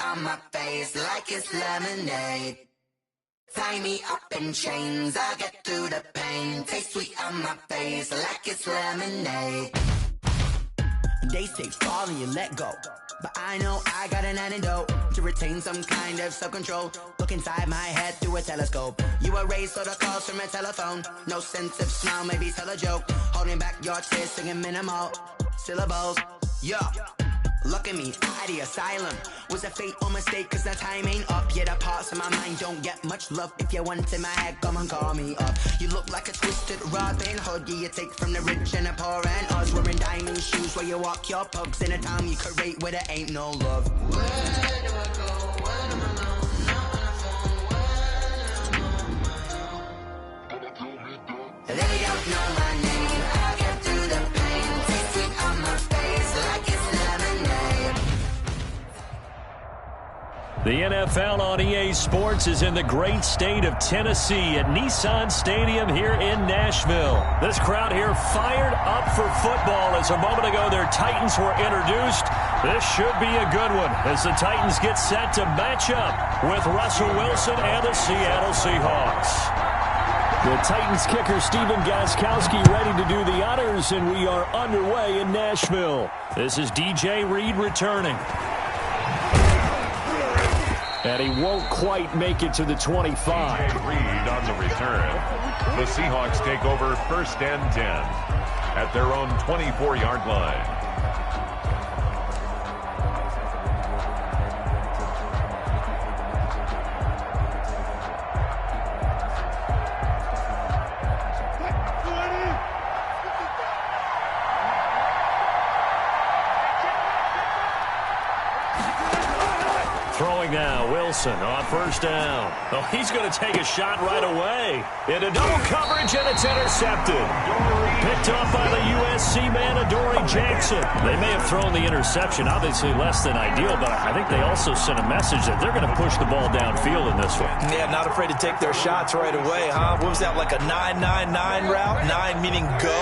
on my face like it's lemonade. Tie me up in chains, I'll get through the pain. Taste sweet on my face like it's lemonade. They say fall and you let go, but I know I got an antidote to retain some kind of self-control. Look inside my head through a telescope. You erase all the calls from a telephone. No sense of smile, maybe tell a joke. Holding back your tears, singing minimal syllables. Yeah, look at me, out of the asylum. Was a fate or mistake, cause the time ain't up. Yet the parts of my mind don't get much love. If you want in my head, come and call me up. You look like a twisted Robin Hood. Yeah, you take from the rich and the poor and us. Wearing diamond shoes where you walk your pugs. In a town you create where there ain't no love. Where do I go? When I'm alone? Not on the phone. When I'm alone. They don't know my name. I'll get through the pain. Taste sweet on my face like it's lemonade. The NFL on EA Sports is in the great state of Tennessee at Nissan Stadium here in Nashville. This crowd here fired up for football as a moment ago their Titans were introduced. This should be a good one as the Titans get set to match up with Russell Wilson and the Seattle Seahawks. The Titans kicker Stephen Gostkowski ready to do the honors, and we are underway in Nashville. This is DJ Reed returning. And he won't quite make it to the 25. DJ Reed on the return. The Seahawks take over 1st and 10 at their own 24-yard line. Throwing now, Wilson on 1st down. Oh, he's going to take a shot right away. Into double coverage, and it's intercepted. Picked off by the USC man, Adoree Jackson. They may have thrown the interception, obviously less than ideal, but I think they also sent a message that they're going to push the ball downfield in this one. Yeah, not afraid to take their shots right away, huh? What was that, like a 9-9-9 route? 9 meaning go?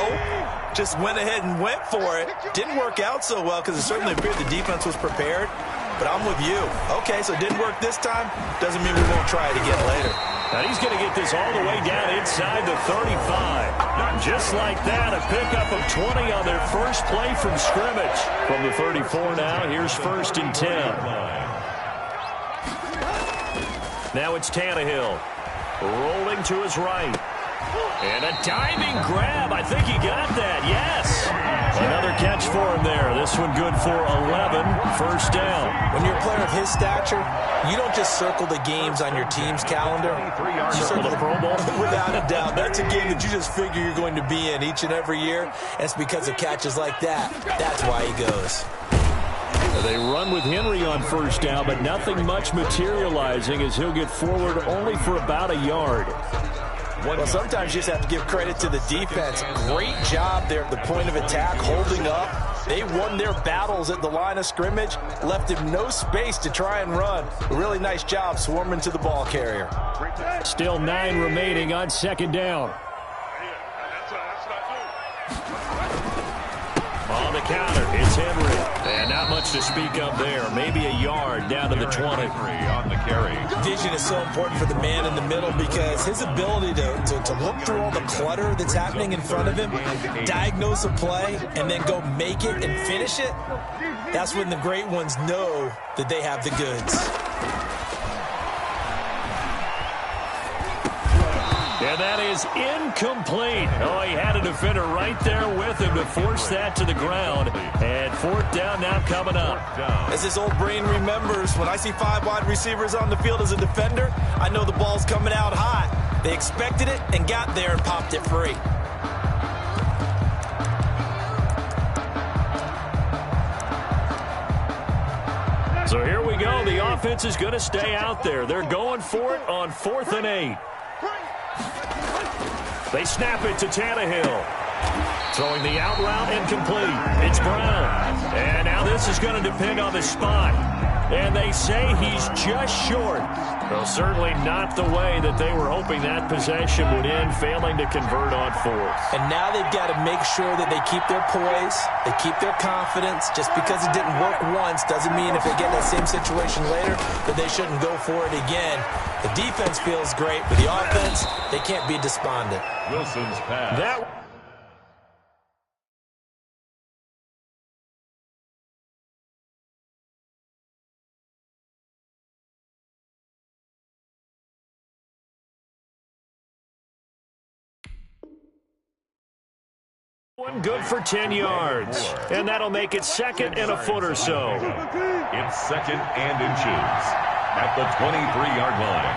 Just went ahead and went for it. Didn't work out so well because it certainly appeared the defense was prepared. But I'm with you. Okay, so it didn't work this time. Doesn't mean we won't try it again later. And he's going to get this all the way down inside the 35. Just like that, a pickup of 20 on their first play from scrimmage. From the 34 now, here's 1st and 10. Now it's Tannehill. Rolling to his right. And a diving grab. I think he got that. Yes. Another catch for him there. This one good for 11. 1st down. When you're a player of his stature, you don't just circle the games on your team's calendar. You circle the Pro Bowl. Without a doubt. That's a game that you just figure you're going to be in each and every year. And it's because of catches like that. That's why he goes. They run with Henry on 1st down, but nothing much materializing as he'll get forward only for about a yard. Well, sometimes you just have to give credit to the defense. Great job there at the point of attack, holding up. They won their battles at the line of scrimmage, left him no space to try and run. A really nice job swarming to the ball carrier. Still 9 remaining on 2nd down. On the counter, it's Henry. And not much to speak of there. Maybe a yard down to the 20. On the carry. Vision is so important for the man in the middle because his ability to look through all the clutter that's happening in front of him, diagnose a play, and then go make it and finish it, that's when the great ones know that they have the goods. And that is incomplete. Oh, he had a defender right there with him to force that to the ground. And 4th down now coming up. As his old brain remembers, when I see 5 wide receivers on the field as a defender, I know the ball's coming out hot. They expected it and got there and popped it free. So here we go. The offense is going to stay out there. They're going for it on 4th and 8. They snap it to Tannehill. Throwing the out route incomplete. It's Brown. And now this is going to depend on the spot. And they say he's just short. Well, certainly not the way that they were hoping that possession would end, failing to convert on fourth. And now they've got to make sure that they keep their poise, they keep their confidence. Just because it didn't work once doesn't mean if they get that same situation later that they shouldn't go for it again. The defense feels great, but the offense, they can't be despondent. Wilson's pass. One good for 10 yards, and that'll make it second and a foot or so. It's second and inches at the 23-yard line.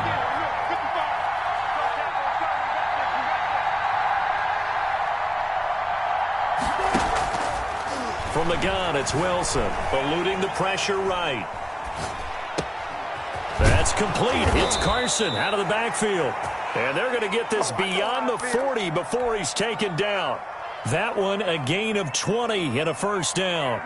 From the gun, it's Wilson, eluding the pressure right. That's complete. It's Carson out of the backfield. And they're going to get this beyond the 40 before he's taken down. That one a gain of 20 and a first down.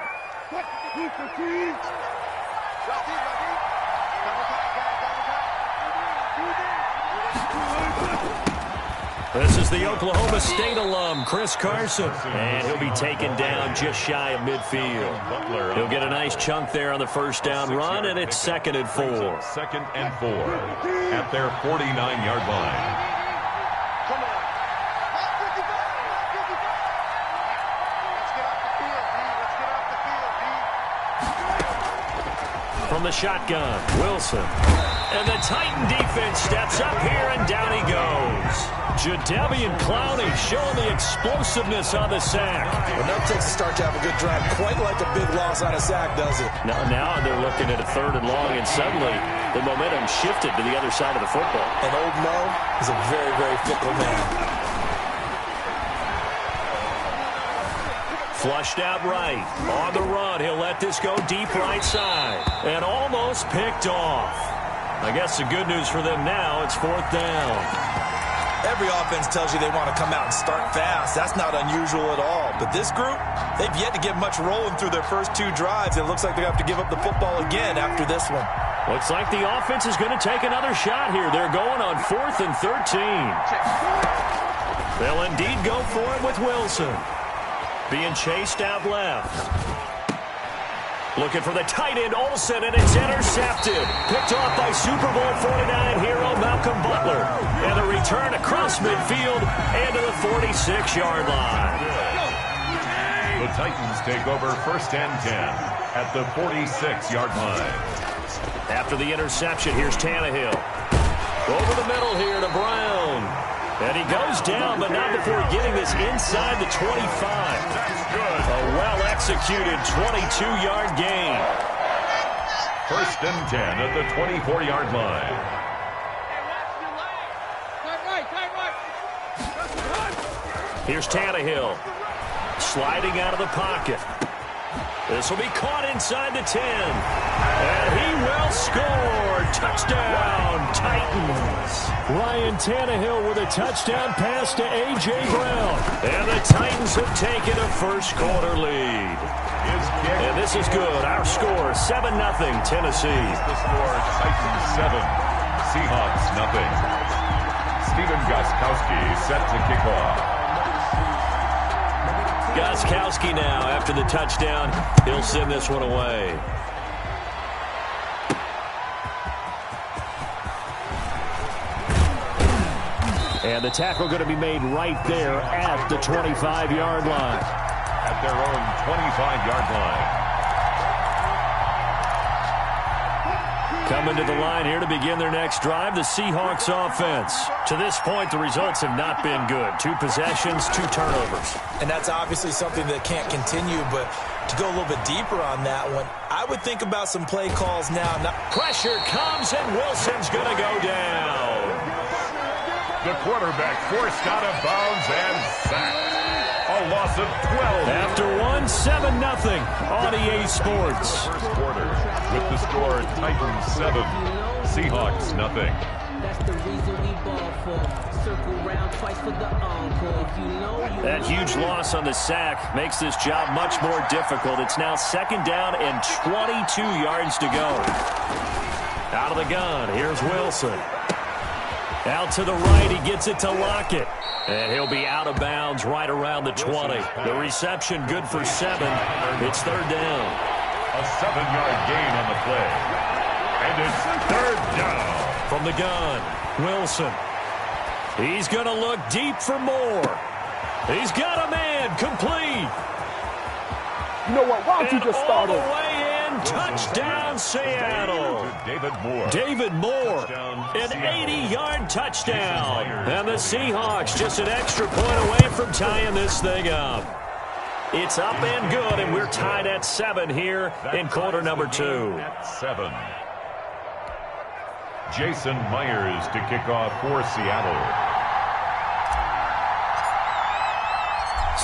This is the Oklahoma State alum, Chris Carson. And he'll be taken down just shy of midfield. He'll get a nice chunk there on the first down run, and it's second and 4. Second and 4 at their 49-yard line. From the shotgun, Wilson. And the Titan defense steps up here, and down he goes. Jadeveon Clowney showing the explosiveness on the sack. Well, that takes a start to have a good drive. Quite like a big loss on a sack, does it? Now they're looking at a third and long, and suddenly the momentum shifted to the other side of the football. And old Mo is a very, very fickle man. Flushed out right. On the run, he'll let this go deep right side. And almost picked off. I guess the good news for them now, it's fourth down. Every offense tells you they want to come out and start fast. That's not unusual at all. But this group, they've yet to get much rolling through their first two drives. It looks like they have to give up the football again after this one. Looks like the offense is going to take another shot here. They're going on 4th and 13. They'll indeed go for it with Wilson. Being chased out left. Looking for the tight end, Olsen, and it's intercepted. Picked off by Super Bowl 49 hero Malcolm Butler. And a return across midfield and to the 46-yard line. The Titans take over first and 10 at the 46-yard line. After the interception, here's Tannehill. Over the middle here to Brown. And he goes down, but not before getting this inside the 25. A well-executed 22-yard gain. First and 10 at the 24-yard line. Here's Tannehill. Sliding out of the pocket. This will be caught inside the 10. And he will score. Touchdown, Titans. Ryan Tannehill with a touchdown pass to A.J. Brown. And the Titans have taken a first quarter lead. And this is good. Our score, 7-0, Tennessee. The score, Titans 7, Seahawks 0. Stephen Gostkowski set to kick off. Gostkowski now, after the touchdown, he'll send this one away. And the tackle going to be made right there at the 25-yard line. At their own 25-yard line. Coming to the line here to begin their next drive, the Seahawks offense. To this point, the results have not been good. 2 possessions, 2 turnovers. And that's obviously something that can't continue, but to go a little bit deeper on that one, I would think about some play calls now. Pressure comes, and Wilson's going to go down. The quarterback forced out of bounds and sacked. A loss of 12. After 7-0 on EA Sports. First quarter with the score Titans 7, Seahawks 0. That's the reason we ball for. Circle round twice for the encore. If you know, that huge loss on the sack makes this job much more difficult. It's now second down and 22 yards to go. Out of the gun, here's Wilson. Out to the right, he gets it to Lockett. And he'll be out of bounds right around the 20. The reception good for 7. It's third down. A 7-yard gain on the play. And it's third down. From the gun, Wilson. He's going to look deep for more. He's got a man complete. You know what? Why don't you just start all over? the way in, touchdown Seattle. David Moore, an 80-yard touchdown. And the Seahawks just an extra point away from tying this thing up. It's up and good, and we're tied at 7 here in quarter number 2. 7. Jason Myers to kick off for Seattle.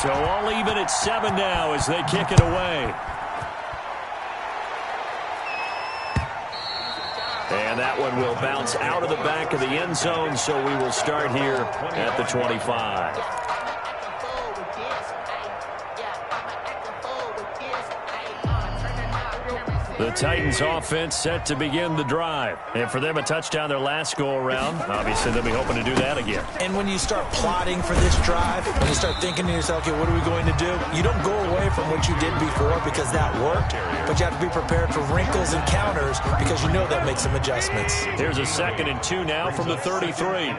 So all even at 7 now as they kick it away. And that one will bounce out of the back of the end zone, so we will start here at the 25. The Titans offense set to begin the drive. And for them, a touchdown their last go-around. Obviously, they'll be hoping to do that again. And when you start plotting for this drive, when you start thinking to yourself, okay, what are we going to do? You don't go away from what you did before because that worked, but you have to be prepared for wrinkles and counters because you know that makes some adjustments. Here's a 2nd and 2 now from the 33.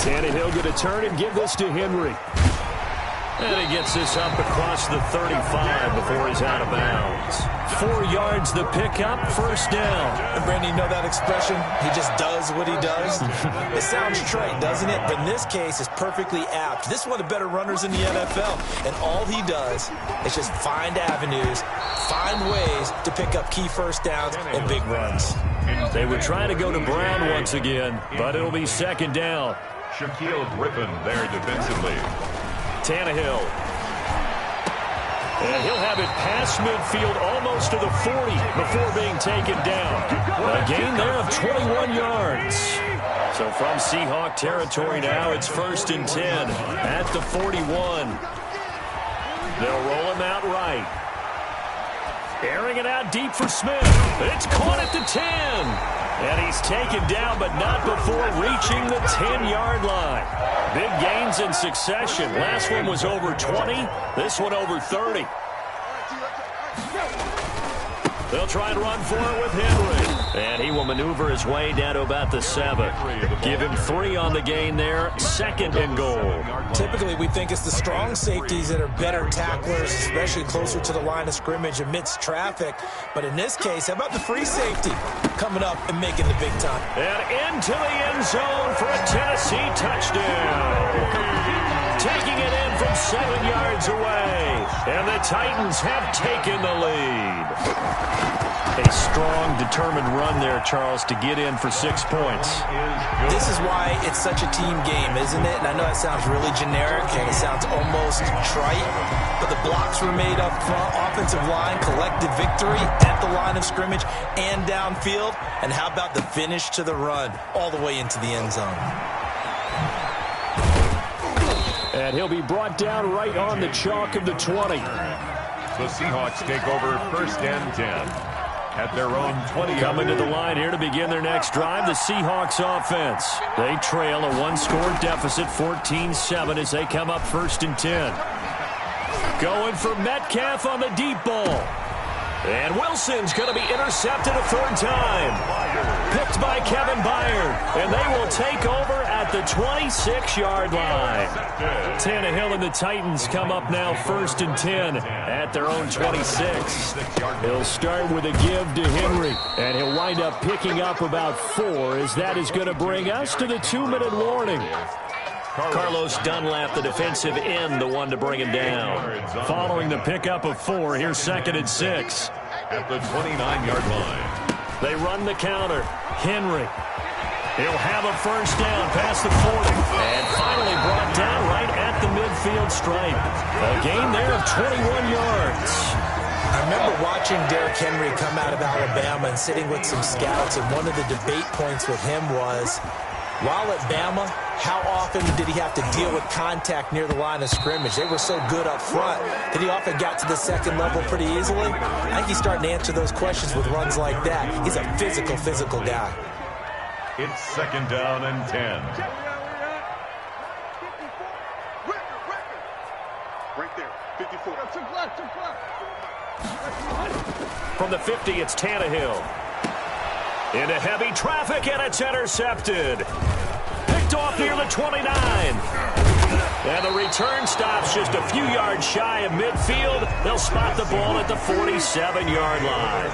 Tannehill going to turn and give this to Henry. And he gets this up across the 35 before he's out of bounds. 4 yards the pickup, first down. And Brandon, you know that expression? He just does what he does. It sounds trite, doesn't it? But in this case, it's perfectly apt. This is one of the better runners in the NFL. And all he does is just find avenues, find ways to pick up key first downs and big runs. They would try to go to Brown once again, but it'll be second down. Shaquille Griffin there defensively. Tannehill. And he'll have it past midfield almost to the 40 before being taken down. A gain there of 21 yards. So from Seahawk territory now, it's 1st and 10 at the 41. They'll roll him out right. Airing it out deep for Smith. It's caught at the 10. And he's taken down, but not before reaching the 10-yard line. Big gains in succession. Last one was over 20. This one over 30. They'll try and run for it with Henry. And he will maneuver his way down to about the 7. Give him 3 on the gain there. 2nd and goal. Typically, we think it's the strong safeties that are better tacklers, especially closer to the line of scrimmage amidst traffic. But in this case, how about the free safety coming up and making the big time? And into the end zone for a Tennessee touchdown. Taking it in from 7 yards away. And the Titans have taken the lead. A strong, determined run there, Charles, to get in for 6 points. This is why it's such a team game, isn't it? And I know that sounds really generic and it sounds almost trite, but the blocks were made up front, offensive line, collective victory at the line of scrimmage and downfield. And how about the finish to the run all the way into the end zone? And he'll be brought down right on the chalk of the 20. The Seahawks take over 1st and 10. At their own 20. Coming to the line here to begin their next drive, the Seahawks offense. They trail a 1-score deficit, 14-7, as they come up 1st and 10. Going for Metcalf on the deep ball. And Wilson's going to be intercepted a 3rd time. Picked by Kevin Byard. And they will take over at the 26-yard line. Tannehill and the Titans come up now 1st and 10 at their own 26. He'll start with a give to Henry. And he'll wind up picking up about 4, as that is going to bring us to the 2-minute warning. Carlos Dunlap, the defensive end, the one to bring him down. Following the pickup of 4, here's 2nd and 6. At the 29-yard line. They run the counter. Henry. He'll have a 1st down past the 40. And finally brought down right at the midfield stripe. A gain there of 21 yards. I remember watching Derrick Henry come out of Alabama and sitting with some scouts, and one of the debate points with him was, while at Bama, how often did he have to deal with contact near the line of scrimmage? They were so good up front that he often got to the second level pretty easily. I think he's starting to answer those questions with runs like that. He's a physical guy. It's 2nd down and 10. Right there, 54. From the 50, it's Tannehill. Into heavy traffic, and it's intercepted. Picked off near the 29. And the return stops just a few yards shy of midfield. They'll spot the ball at the 47-yard line.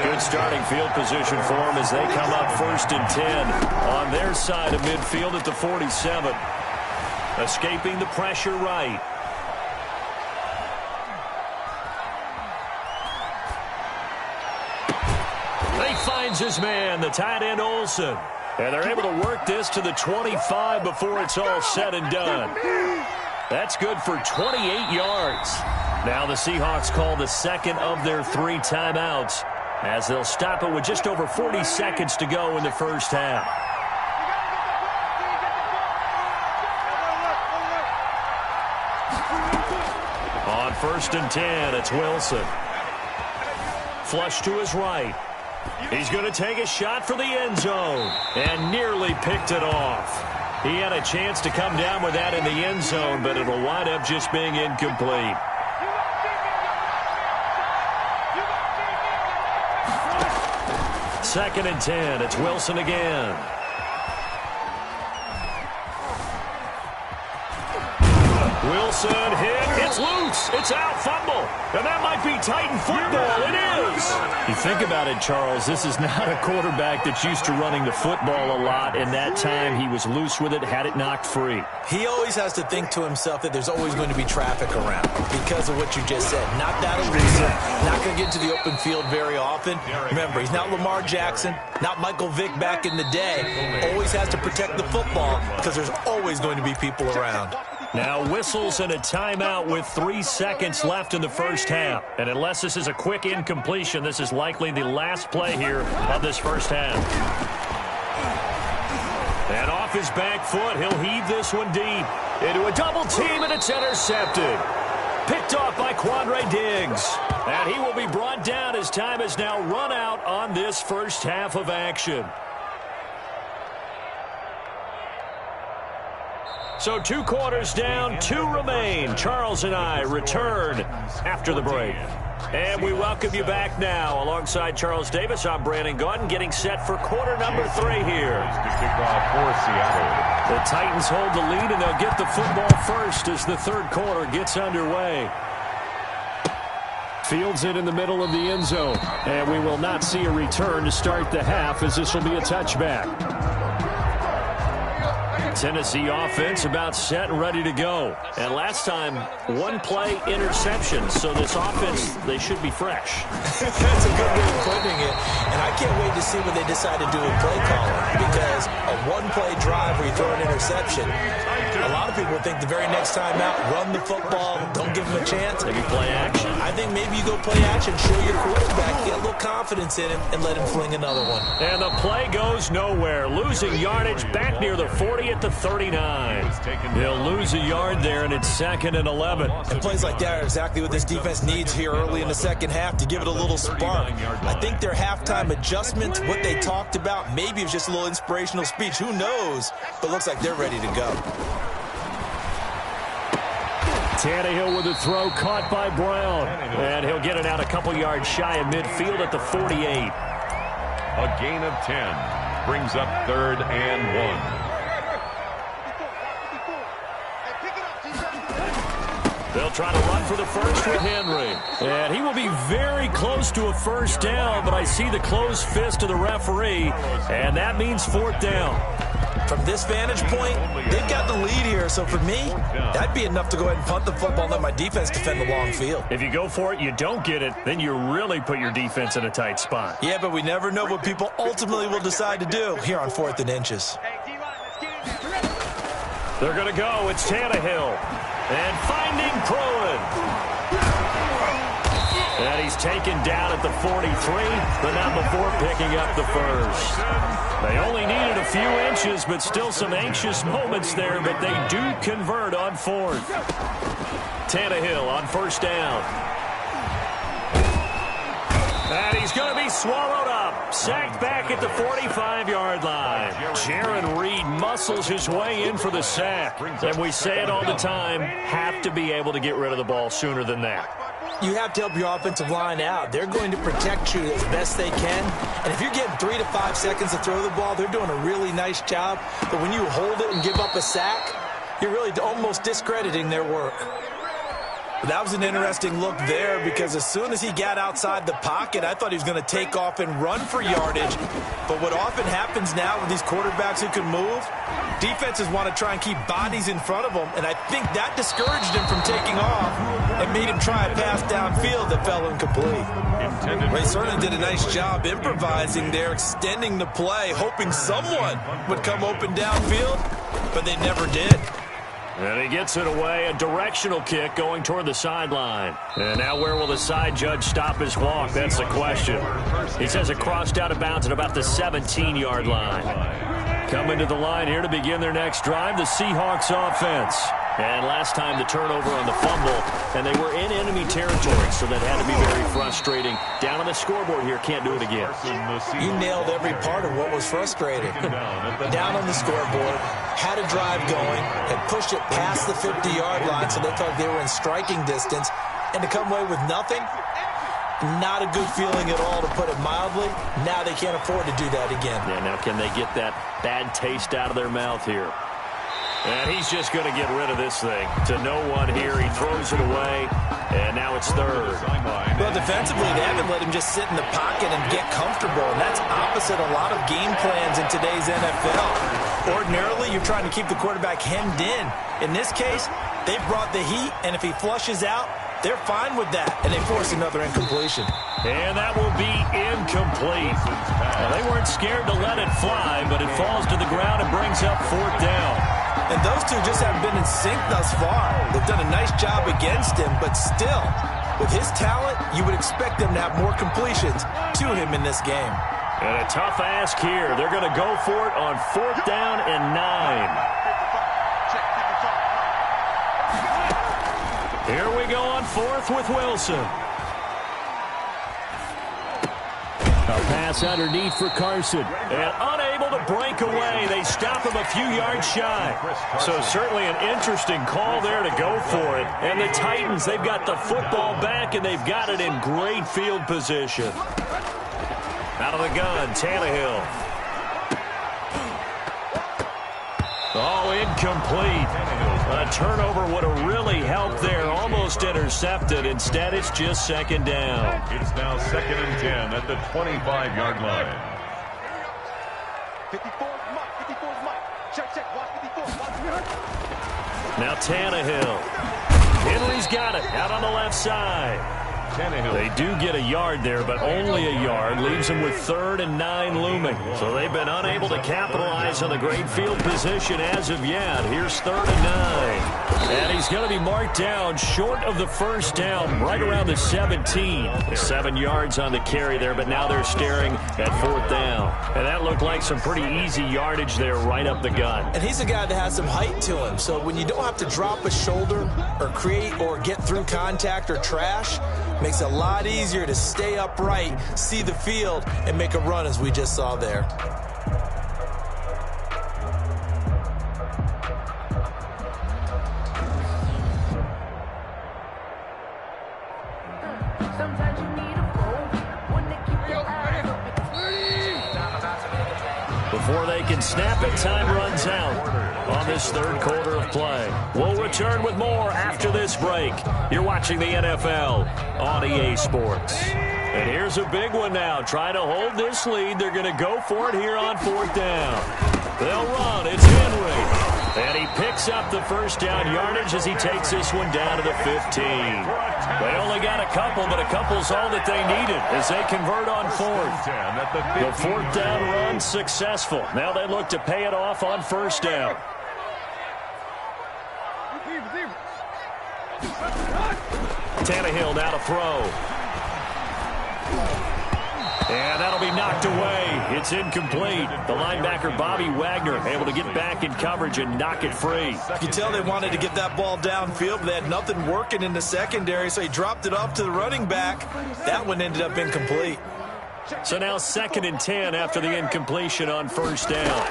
Good starting field position for them as they come up 1st and 10 on their side of midfield at the 47. Escaping the pressure right. He finds his man, the tight end Olsen. And they're able to work this to the 25 before it's all said and done. That's good for 28 yards. Now the Seahawks call the second of their 3 timeouts as they'll stop it with just over 40 seconds to go in the first half. On 1st and 10, it's Wilson. Flush to his right. He's going to take a shot for the end zone and nearly picked it off. He had a chance to come down with that in the end zone, but it'll wind up just being incomplete. Second and 10. It's Wilson again. Wilson hit. It's loose. It's out. Fumble. And that might be Titan football. It is. You think about it, Charles. This is not a quarterback that's used to running the football a lot. And that time he was loose with it, had it knocked free. He always has to think to himself that there's always going to be traffic around because of what you just said. Not that elusive. Not going to get to the open field very often. Remember, he's not Lamar Jackson, not Michael Vick back in the day. Always has to protect the football because there's always going to be people around. Now whistles and a timeout with 3 seconds left in the first half. And unless this is a quick incompletion, this is likely the last play here of this first half. And off his back foot, he'll heave this one deep. Into a double team, and it's intercepted. Picked off by Quandre Diggs. And he will be brought down as time has now run out on this first half of action. So 2 quarters down, 2 remain. Charles and I return after the break. And we welcome you back now. Alongside Charles Davis, I'm Brandon Gaudin, getting set for quarter number 3 here. Kickoff for Seattle. The Titans hold the lead, and they'll get the football first as the third quarter gets underway. Fields it in the middle of the end zone. And we will not see a return to start the half, as this will be a touchback. Tennessee offense about set and ready to go. And last time, 1-play interception. So this offense, they should be fresh. That's a good way of putting it. And I can't wait to see what they decide to do with play calling. Because a 1-play drive where you throw an interception, a lot of people think the very next time out, run the football, don't give them a chance. Maybe play action. I think maybe you go play action, show your quarterback, get a little confidence in him, and let him fling another one. And the play goes nowhere. Losing yardage back near the 40 at the 39. He'll lose a yard there, and it's 2nd and 11. And plays like that are exactly what this defense needs here early in the second half to give it a little spark. I think their halftime adjustments, what they talked about, maybe it was just a little inspirational speech. Who knows? But looks like they're ready to go. Tannehill with a throw caught by Brown. And he'll get it out a couple yards shy of midfield at the 48. A gain of 10 brings up 3rd and 1. They'll try to run for the first with Henry. And he will be very close to a first down, but I see the closed fist of the referee, and that means 4th down. From this vantage point, they've got the lead here. So for me, that'd be enough to go ahead and punt the football and let my defense defend the long field. If you go for it, you don't get it, then you really put your defense in a tight spot. Yeah, but we never know what people ultimately will decide to do here on 4th and inches. They're going to go. It's Tannehill. And finding Pruitt. And he's taken down at the 43, but not before picking up the first. They only needed a few inches, but still some anxious moments there, but they do convert on fourth. Tannehill on first down. And he's going to be swallowed up. Sacked back at the 45-yard line. Jaron Reed muscles his way in for the sack. And we say it all the time, have to be able to get rid of the ball sooner than that. You have to help your offensive line out. They're going to protect you as best they can. And if you're getting 3 to 5 seconds to throw the ball, they're doing a really nice job. But when you hold it and give up a sack, you're really almost discrediting their work. That was an interesting look there because as soon as he got outside the pocket, I thought he was going to take off and run for yardage. But what often happens now with these quarterbacks who can move, defenses want to try and keep bodies in front of them, and I think that discouraged him from taking off and made him try a pass downfield that fell incomplete. They certainly did a nice job improvising there, extending the play, hoping someone would come open downfield, but they never did. And he gets it away, a directional kick going toward the sideline. And now where will the side judge stop his walk? That's the question. He says it crossed out of bounds at about the 17-yard line. Coming to the line here to begin their next drive, the Seahawks offense. And last time the turnover on the fumble, and they were in enemy territory, so that had to be very frustrating. Down on the scoreboard here, can't do it again. You nailed every part of what was frustrating. Down on the scoreboard, had a drive going, had pushed it past the 50-yard line, so they thought they were in striking distance, and to come away with nothing, not a good feeling at all, to put it mildly. Now they can't afford to do that again. Yeah, now can they get that bad taste out of their mouth here? And he's just going to get rid of this thing to no one here. He throws it away, and now it's third. Well, defensively, they haven't let him just sit in the pocket and get comfortable, and that's opposite a lot of game plans in today's NFL. Ordinarily, you're trying to keep the quarterback hemmed in. In this case, they brought the heat, and if he flushes out, they're fine with that, and they force another incompletion. And that will be incomplete. Well, they weren't scared to let it fly, but it falls to the ground and brings up fourth down. And those two just haven't been in sync thus far. They've done a nice job against him, but still, with his talent, you would expect them to have more completions to him in this game. And a tough ask here. They're going to go for it on fourth down and 9. Here we go on fourth with Wilson. A pass underneath for Carson. And unable to break away. They stop him a few yards shy. So certainly an interesting call there to go for it. And the Titans, they've got the football back, and they've got it in great field position. Out of the gun, Tannehill. Oh, incomplete. A turnover would have really helped there. Almost intercepted. Instead, it's just second down. It's now 2nd and 10 at the 25-yard line. 54 is Mike. 54 is Mike. Check. Watch 54. Watch me. Now Tannehill. Henry's got it out on the left side. They do get a yard there, but only a yard. Leaves them with 3rd and 9 looming. So they've been unable to capitalize on the great field position as of yet. Here's 3rd and 9. And he's going to be marked down short of the first down, right around the 17. 7 yards on the carry there, but now they're staring at 4th down. And that looked like some pretty easy yardage there right up the gut. And he's a guy that has some height to him, so when you don't have to drop a shoulder or create or get through contact or trash, makes it a lot easier to stay upright, see the field, and make a run as we just saw there. Before they can snap it, time runs out on this third quarter of play. We'll return with more after this break. You're watching the NFL on EA Sports. And here's a big one now. Trying to hold this lead. They're going to go for it here on 4th down. They'll run. It's Henry. And he picks up the first down yardage as he takes this one down to the 15. They only got a couple, but a couple's all that they needed as they convert on 4th. The 4th down run successful. Now they look to pay it off on 1st down. Tannehill now to throw. And that'll be knocked away. It's incomplete. The linebacker, Bobby Wagner, able to get back in coverage and knock it free. You can tell they wanted to get that ball downfield, but they had nothing working in the secondary, so he dropped it off to the running back. That one ended up incomplete. So now 2nd and 10 after the incompletion on first down.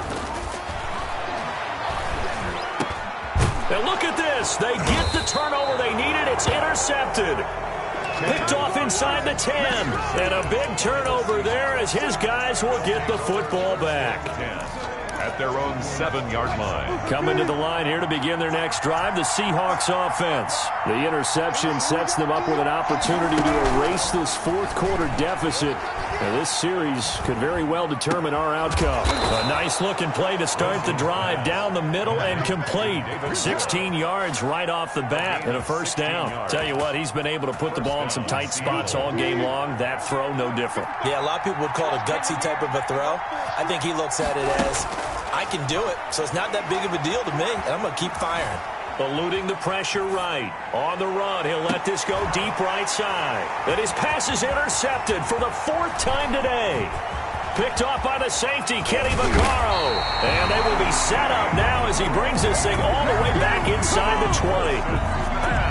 And look at this. They get the turnover they needed. It's intercepted. Picked off inside the 10. And a big turnover there as his guys will get the football back. At their own 7-yard line. Coming to the line here to begin their next drive, the Seahawks offense. The interception sets them up with an opportunity to erase this fourth-quarter deficit. And this series could very well determine our outcome. A nice-looking play to start the drive down the middle and complete. 16 yards right off the bat and a first down. Tell you what, he's been able to put the ball in some tight spots all game long. That throw, no different. Yeah, a lot of people would call it a gutsy type of a throw. I think he looks at it as, I can do it, so it's not that big of a deal to me, and I'm going to keep firing. Eluding the pressure right. On the run, he'll let this go deep right side. And his pass is intercepted for the 4th time today. Picked off by the safety, Kenny Vaccaro. And they will be set up now as he brings this thing all the way back inside the 20.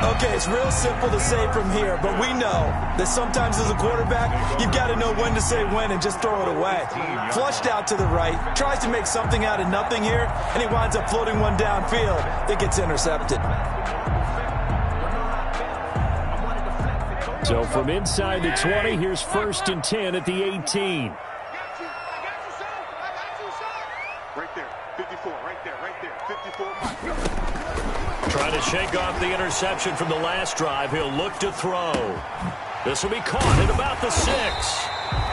Okay, it's real simple to say from here, but we know that sometimes as a quarterback, you've got to know when to say when and just throw it away. Flushed out to the right, tries to make something out of nothing here, and he winds up floating one downfield that gets intercepted. So from inside the 20, here's 1st and 10 at the 18. Right there, 54, right there, 54. Trying to shake off the interception from the last drive. He'll look to throw. This will be caught at about the 6.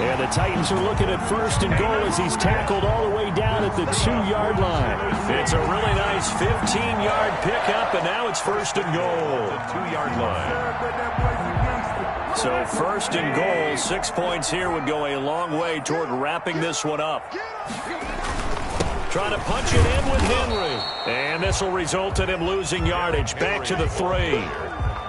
And the Titans are looking at 1st and goal as he's tackled all the way down at the 2-yard line. It's a really nice 15-yard pickup, and now it's 1st and goal. The 2-yard line. So 1st and goal, 6 points here would go a long way toward wrapping this one up. Trying to punch it in with Henry. And this will result in him losing yardage. Back to the 3.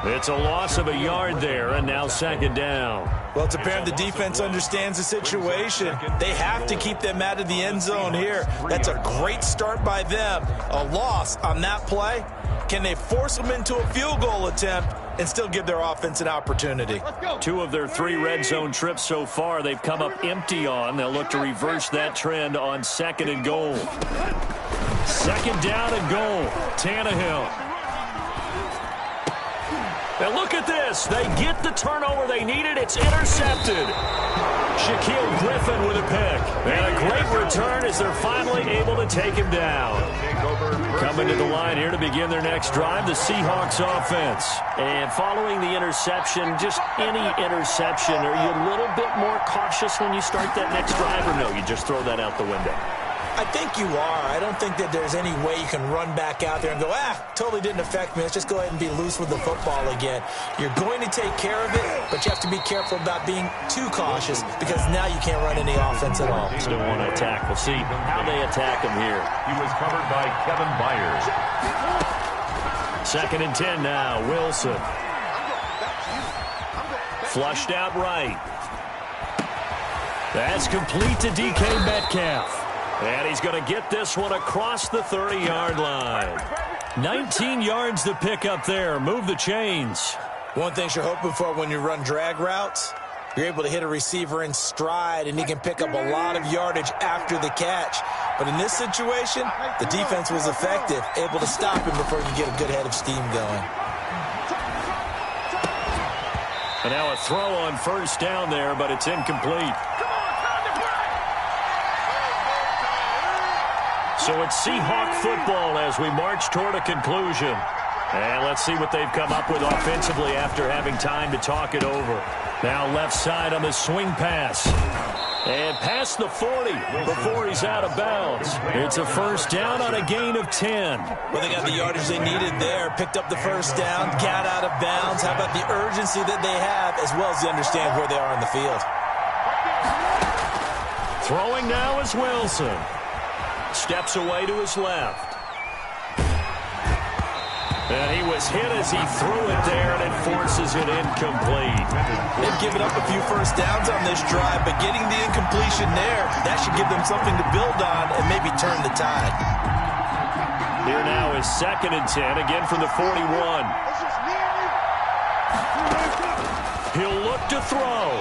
It's a loss of a yard there, and now 2nd down. Well, it's apparent the defense understands the situation. They have to keep them out of the end zone here. That's a great start by them. A loss on that play. Can they force them into a field goal attempt and still give their offense an opportunity? 2 of their 3 red zone trips so far they've come up empty on. They'll look to reverse that trend on 2nd and goal. 2nd down and goal. Tannehill. And look at this. They get the turnover they needed. It's intercepted. Shaquille Griffin with a pick. And a great return as they're finally able to take him down. Coming to the line here to begin their next drive, the Seahawks offense. And following the interception, just any interception, are you a little bit more cautious when you start that next drive, or no, you just throw that out the window? I think you are. I don't think that there's any way you can run back out there and go, totally didn't affect me. Let's just go ahead and be loose with the football again. You're going to take care of it, but you have to be careful about being too cautious because now you can't run any offense at all. Still want to attack. We'll see how they attack him here. He was covered by Kevin Byers. 2nd and 10 now. Wilson. Flushed out right. That's complete to DK Metcalf. And he's going to get this one across the 30-yard line. 19 yards to pick up there. Move the chains. One thing you're hoping for when you run drag routes, you're able to hit a receiver in stride, and he can pick up a lot of yardage after the catch. But in this situation, the defense was effective, able to stop him before he could get a good head of steam going. And now a throw on 1st down there, but it's incomplete. So it's Seahawk football as we march toward a conclusion. And let's see what they've come up with offensively after having time to talk it over. Now left side on the swing pass. And past the 40 before he's out of bounds. It's a 1st down on a gain of 10. Well, they got the yardage they needed there. Picked up the 1st down, got out of bounds. How about the urgency that they have as well as they understand where they are in the field. Throwing now is Wilson. Steps away to his left. And he was hit as he threw it there, and it forces it incomplete. They've given up a few first downs on this drive, but getting the incompletion there, that should give them something to build on and maybe turn the tide. Here now is 2nd and 10, again from the 41. He'll look to throw.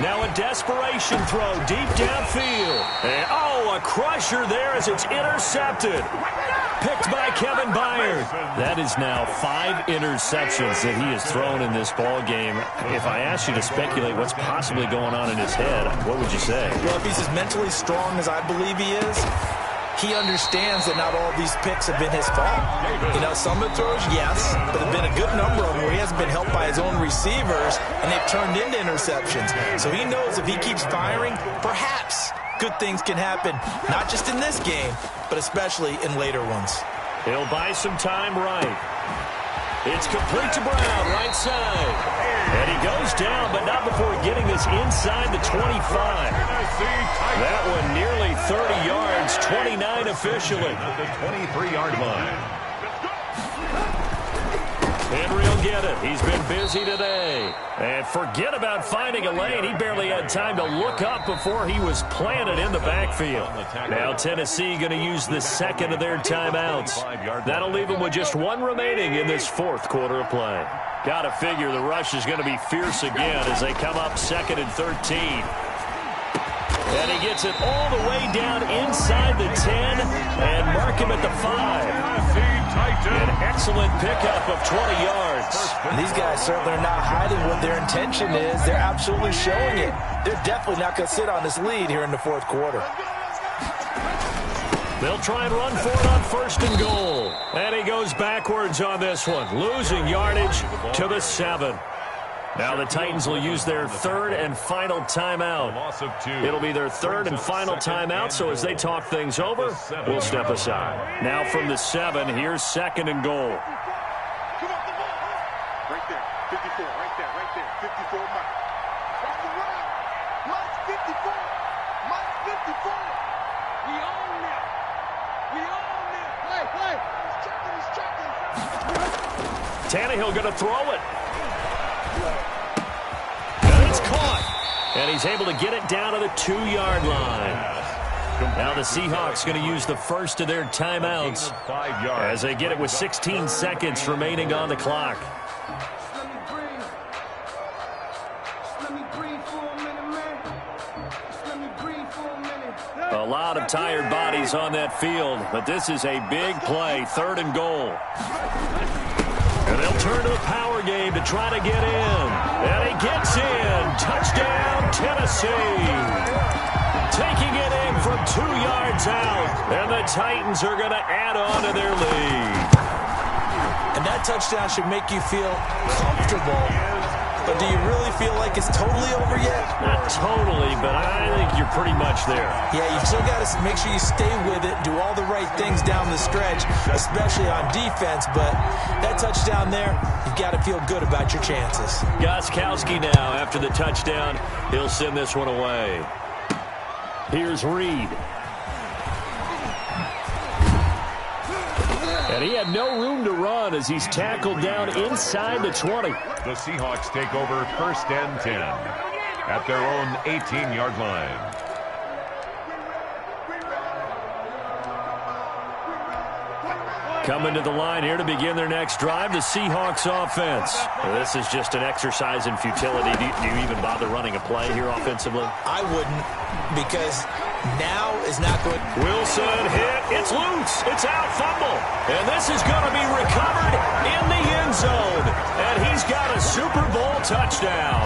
Now a desperation throw deep downfield. And, a crusher there as it's intercepted. Picked by Kevin Byard. That is now 5 interceptions that he has thrown in this ball game. If I asked you to speculate what's possibly going on in his head, what would you say? Well, if he's as mentally strong as I believe he is, he understands that not all of these picks have been his fault. Some of the throws, yes, but there have been a good number of them where he hasn't been helped by his own receivers, and they've turned into interceptions. So he knows if he keeps firing, perhaps good things can happen, not just in this game, but especially in later ones. He'll buy some time right. It's complete to Brown, right side. And he goes down, but not before getting this inside the 25. That one nearly 30 yards, 29 officially. At the 23-yard line. Henry will get it. He's been busy today. And forget about finding a lane. He barely had time to look up before he was planted in the backfield. Now Tennessee going to use the second of their timeouts. That'll leave them with just one remaining in this 4th quarter of play. Got to figure the rush is going to be fierce again as they come up 2nd and 13. And he gets it all the way down inside the 10 and mark him at the 5. An excellent pickup of 20 yards. And these guys certainly are not hiding what their intention is. They're absolutely showing it. They're definitely not going to sit on this lead here in the 4th quarter. They'll try and run for it on 1st and goal. And he goes backwards on this one, losing yardage to the 7. Now the Titans will use their 3rd and final timeout. It'll be their 3rd and final timeout, so as they talk things over, we'll step aside. Now from the 7, here's 2nd and goal. Right there, 54, right there, 54, Mike. That's the route. Mike's 54. Mike's 54. We own it. We own it. Play. He's checking. Tannehill going to throw it. And it's caught. And he's able to get it down to the 2-yard line. Now the Seahawks going to use the first of their timeouts as they get it with 16 seconds remaining on the clock. A lot of tired bodies on that field, but this is a big play, 3rd and goal. And they'll turn to the power game to try to get in. And he gets in. Touchdown, Tennessee. Taking it in from 2 yards out. And the Titans are going to add on to their lead. And that touchdown should make you feel comfortable. But do you really feel like it's totally over yet? Not totally, but I think you're pretty much there. Yeah, you still got to make sure you stay with it, do all the right things down the stretch, especially on defense. But that touchdown there, you've got to feel good about your chances. Gostkowski now, after the touchdown, he'll send this one away. Here's Reed. And he had no room to run as he's tackled down inside the 20. The Seahawks take over 1st and 10 at their own 18-yard line. Coming to the line here to begin their next drive, the Seahawks offense. Well, this is just an exercise in futility. Do you even bother running a play here offensively? I wouldn't, because now is not good. Wilson hit. It's loose. It's out. Fumble. And this is going to be recovered in the end zone. And he's got a Super Bowl touchdown.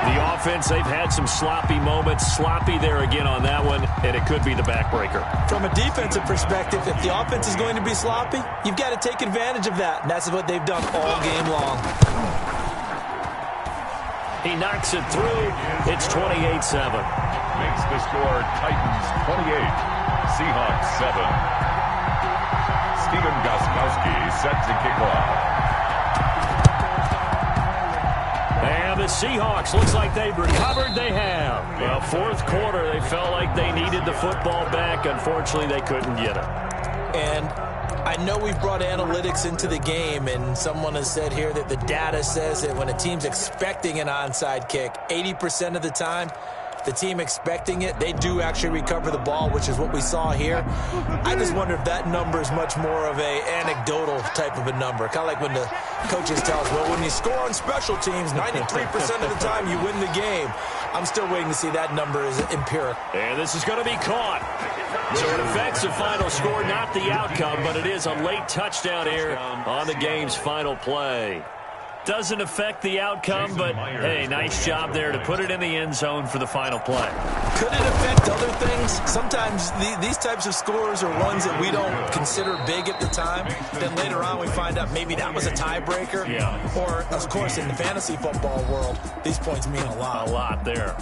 The offense, they've had some sloppy moments. Sloppy there again on that one, and it could be the backbreaker. From a defensive perspective, if the offense is going to be sloppy, you've got to take advantage of that. And that's what they've done all game long. He knocks it through. It's 28-7. Makes the score Titans 28, Seahawks 7. Stephen Gostkowski set to kick off. And the Seahawks, looks like they've recovered. They have. Well, 4th quarter, they felt like they needed the football back. Unfortunately, they couldn't get it. And I know we've brought analytics into the game, and someone has said here that the data says that when a team's expecting an onside kick, 80% of the time, the team expecting it, they do actually recover the ball, which is what we saw here. I just wonder if that number is much more of a anecdotal type of a number. Kind of like when the coaches tell us, well, when you score on special teams, 93% of the time you win the game. I'm still waiting to see that number is empirical. And this is going to be caught. So it affects the final score, not the outcome, but it is a late touchdown here on the game's final play. Doesn't affect the outcome, but, hey, nice job there to put it in the end zone for the final play. Could it affect other things? Sometimes these types of scores are ones that we don't consider big at the time. Then later on we find out maybe that was a tiebreaker. Yeah. Or, of course, in the fantasy football world, these points mean a lot. A lot there.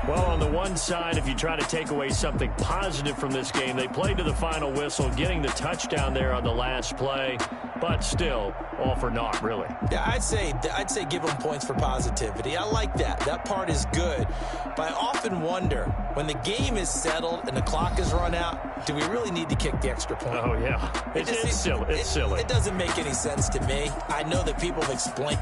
Well, on the one side, if you try to take away something positive from this game, they played to the final whistle, getting the touchdown there on the last play, but still, all for naught, really. Yeah, I'd say give them points for positivity. I like that. That part is good. But I often wonder, when the game is settled and the clock is run out, do we really need to kick the extra point? Oh, yeah. It's silly. It's silly. It doesn't make any sense to me. I know that people have explained.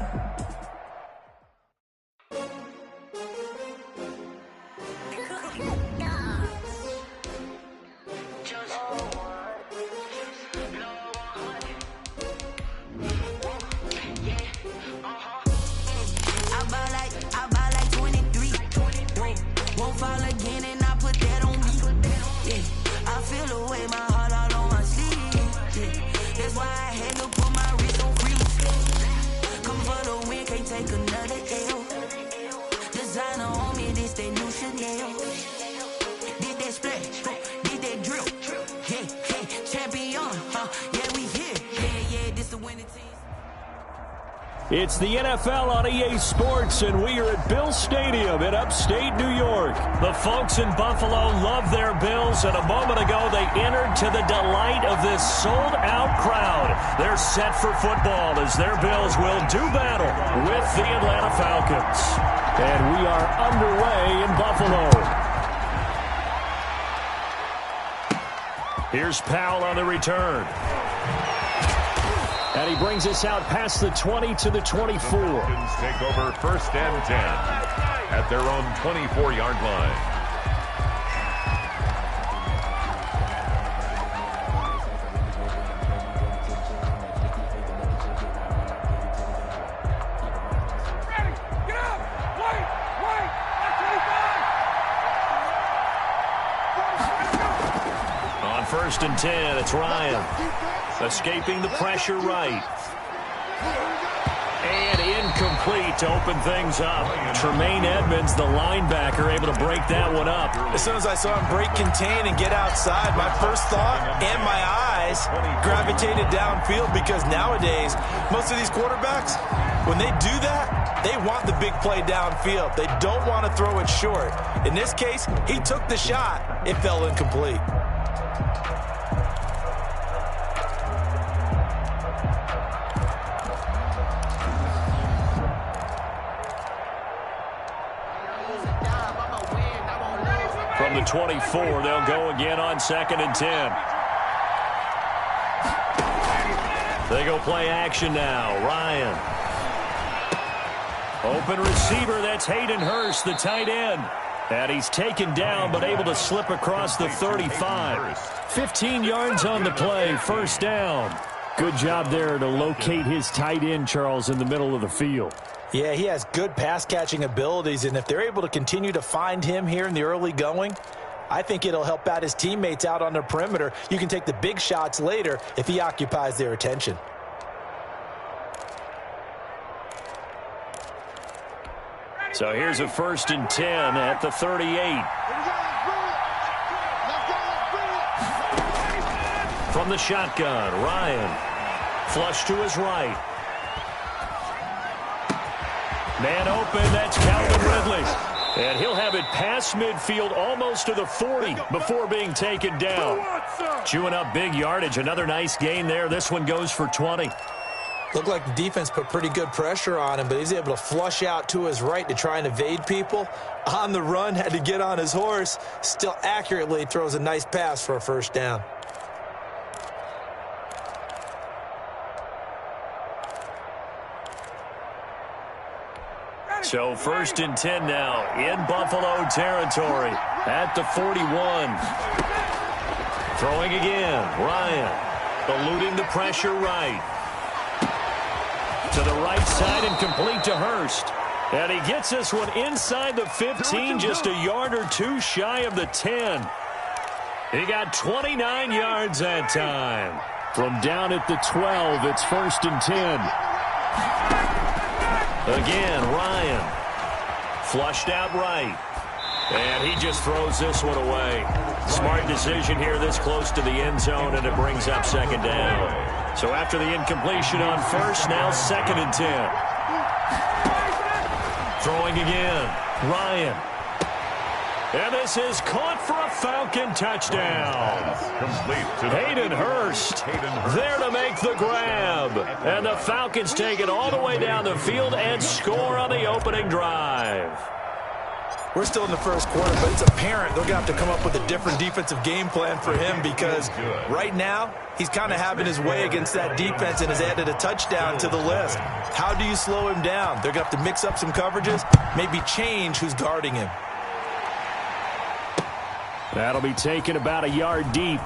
It's the NFL on EA Sports, and we are at Bill Stadium in upstate New York. The folks in Buffalo love their Bills, and a moment ago they entered to the delight of this sold-out crowd. They're set for football as their Bills will do battle with the Atlanta Falcons. And we are underway in Buffalo. Here's Powell on the return. And he brings us out past the 20 to the 24. The Falcons take over 1st and 10 at their own 24-yard line. Get up! Wait! 25! On 1st and 10, it's Ryan. Escaping the pressure right. And incomplete to open things up. Tremaine Edmonds, the linebacker, able to break that one up. As soon as I saw him break contain and get outside, my first thought and my eyes gravitated downfield, because nowadays, most of these quarterbacks, when they do that, they want the big play downfield. They don't want to throw it short. In this case, he took the shot. It fell incomplete. From the 24, they'll go again on 2nd and 10. They go play action now. Ryan. Open receiver, that's Hayden Hurst, the tight end. And he's taken down, but able to slip across the 35. 15 yards on the play, 1st down. Good job there to locate his tight end, Charles, in the middle of the field. Yeah, he has good pass-catching abilities, and if they're able to continue to find him here in the early going, I think it'll help out his teammates out on the perimeter. You can take the big shots later if he occupies their attention. So here's a 1st and 10 at the 38. From the shotgun, Ryan. Flush to his right. Man open, that's Calvin Ridley. And he'll have it past midfield almost to the 40 before being taken down. Chewing up big yardage. Another nice gain there. This one goes for 20. Looked like the defense put pretty good pressure on him, but he's able to flush out to his right to try and evade people. On the run, had to get on his horse. Still accurately throws a nice pass for a 1st down. So 1st and 10 now in Buffalo territory at the 41. Throwing again, Ryan. Eluding the pressure right. To the right side and complete to Hurst. And he gets this one inside the 15, just a yard or two shy of the 10. He got 29 yards that time. From down at the 12, it's 1st and 10. Again, Ryan. Flushed out right. And he just throws this one away. Smart decision here this close to the end zone, and it brings up 2nd down. So after the incompletion on 1st, now 2nd and 10. Throwing again, Ryan. And this is caught for a Falcon touchdown. Hayden Hurst there to make the grab. And the Falcons take it all the way down the field and score on the opening drive. We're still in the first quarter, but it's apparent they're going to have to come up with a different defensive game plan for him, because right now he's kind of having his way against that defense and has added a touchdown to the list. How do you slow him down? They're going to have to mix up some coverages, maybe change who's guarding him. That'll be taken about a yard deep.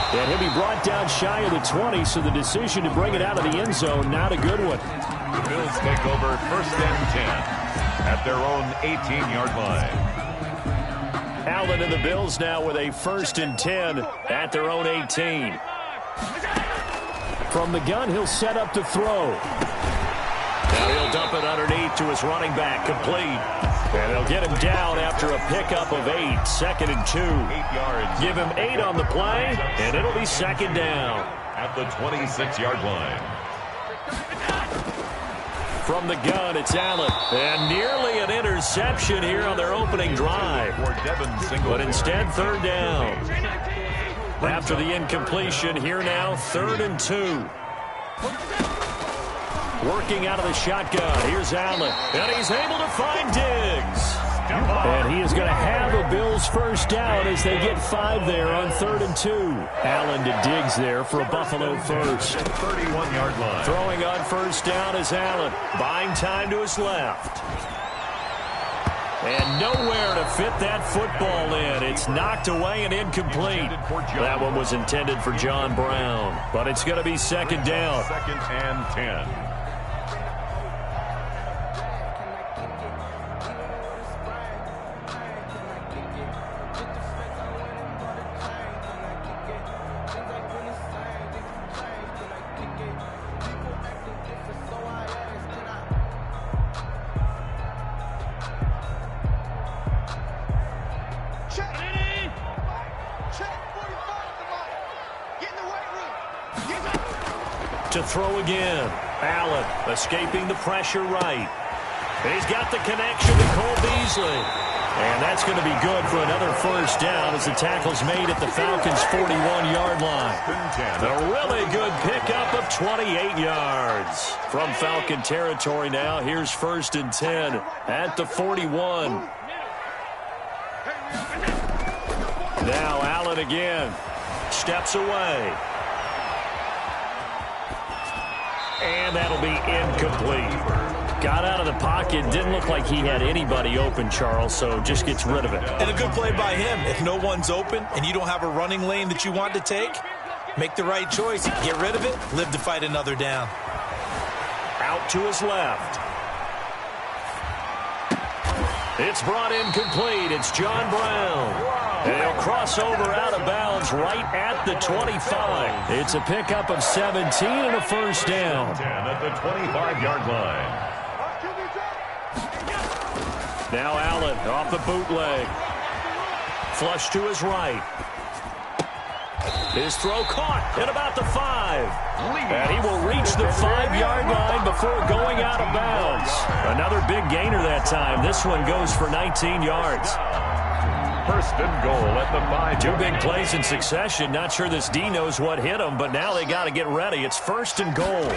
And he'll be brought down shy of the 20, so the decision to bring it out of the end zone, not a good one. The Bills take over 1st and 10 at their own 18-yard line. Allen and the Bills now with a 1st and 10 at their own 18. From the gun, he'll set up to throw. Now he'll dump it underneath to his running back, complete. And they'll get him down after a pickup of 8, 2nd and 2. 8 yards. Give him 8 on the play, and it'll be 2nd down. At the 26-yard line. From the gun, it's Allen. And nearly an interception here on their opening drive. But instead, 3rd down. After the incompletion, here now, 3rd and 2. Working out of the shotgun. Here's Allen. And he's able to find Diggs. And he is going to have a Bills 1st down as they get 5 there on 3rd and 2. Allen to Diggs there for a Buffalo 1st. 31-yard line. Throwing on 1st down is Allen. Buying time to his left. And nowhere to fit that football in. It's knocked away and incomplete. That one was intended for John Brown. But it's going to be 2nd down. 2nd and 10. To throw again. Allen escaping the pressure right. He's got the connection to Cole Beasley. And that's going to be good for another 1st down as the tackle's made at the Falcons' 41-yard line. A really good pickup of 28 yards. From Falcon territory now, here's 1st and 10 at the 41. Now Allen again. Steps away. And that'll be incomplete. Got out of the pocket. Didn't look like he had anybody open, Charles, so just gets rid of it. And a good play by him. If no one's open and you don't have a running lane that you want to take, make the right choice. Get rid of it. Live to fight another down. Out to his left. It's brought in complete. It's John Brown. And he'll cross over out of bounds right at the 25. It's a pickup of 17 and a 1st down. 10 at the 25-yard line. Now Allen off the bootleg. Flush to his right. His throw caught at about the 5. And he will reach the 5-yard line before going out of bounds. Another big gainer that time. This one goes for 19 yards. 1st and goal at the 5. 2 big plays in succession. Not sure this D knows what hit him, but now they got to get ready. It's 1st and goal.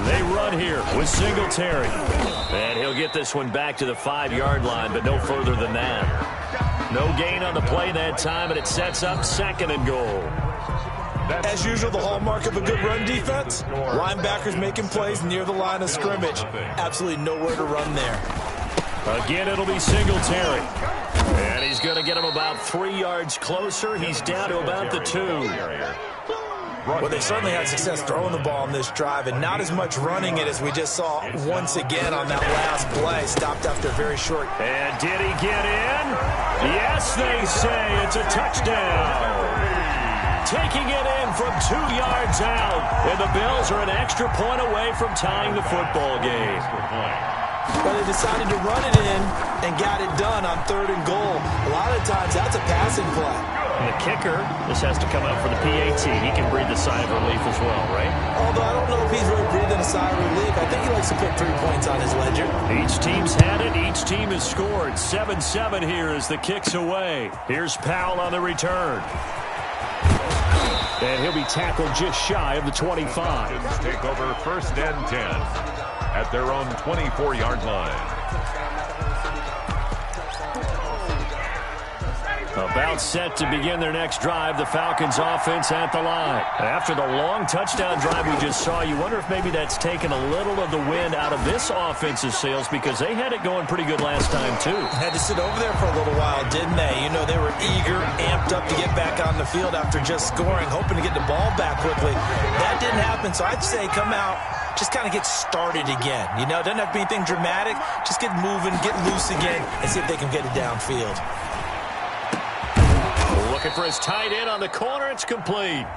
They run here with Singletary. And he'll get this one back to the 5-yard line, but no further than that. No gain on the play that time, and it sets up 2nd and goal. As usual, the hallmark of a good run defense, linebackers making plays near the line of scrimmage. Absolutely nowhere to run there. Again, it'll be Singletary. And he's going to get him about 3 yards closer. He's down to about the 2. Well, they certainly had success throwing the ball on this drive, and not as much running it as we just saw once again on that last play. Stopped after a very short. And did he get in? Yes, they say it's a touchdown. Taking it in from 2 yards out. And the Bills are an extra point away from tying the football game. But they decided to run it in and got it done on 3rd and goal. A lot of times that's a passing play. And the kicker, this has to come out for the PAT. He can breathe a sigh of relief as well, right? Although I don't know if he's really breathing a sigh of relief. I think he likes to put 3 points on his ledger. Each team's had it. Each team has scored. 7-7 here as the kick's away. Here's Powell on the return. And he'll be tackled just shy of the 25. Take over 1st and 10 at their own 24-yard line. About set to begin their next drive, the Falcons offense at the line. After the long touchdown drive we just saw, you wonder if maybe that's taken a little of the wind out of this offensive sails, because they had it going pretty good last time too. Had to sit over there for a little while, didn't they? You know, they were eager, amped up to get back on the field after just scoring, hoping to get the ball back quickly. That didn't happen, so I'd say come out, just kind of get started again. You know, it doesn't have to be anything dramatic. Just get moving, get loose again, and see if they can get it downfield. Looking for his tight end on the corner. It's complete.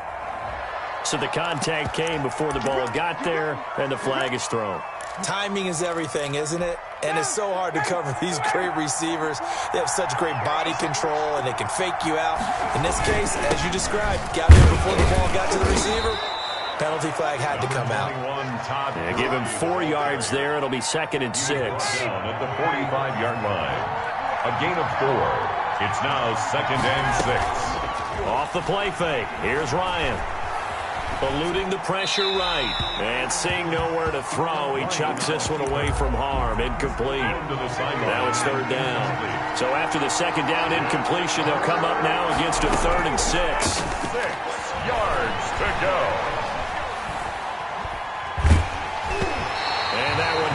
So the contact came before the ball got there, and the flag is thrown. Timing is everything, isn't it? And it's so hard to cover these great receivers. They have such great body control, and they can fake you out. In this case, as you described, got there before the ball got to the receiver. Penalty flag had to come out. Yeah, give him 4 yards there. It'll be 2nd and 6. At the 45-yard line. A gain of 4. It's now 2nd and 6. Off the play fake. Here's Ryan. Eluding the pressure right. And seeing nowhere to throw, he chucks this one away from harm. Incomplete. Now it's 3rd down. So after the 2nd down incompletion, they'll come up now against a 3rd and 6. 6 yards to go.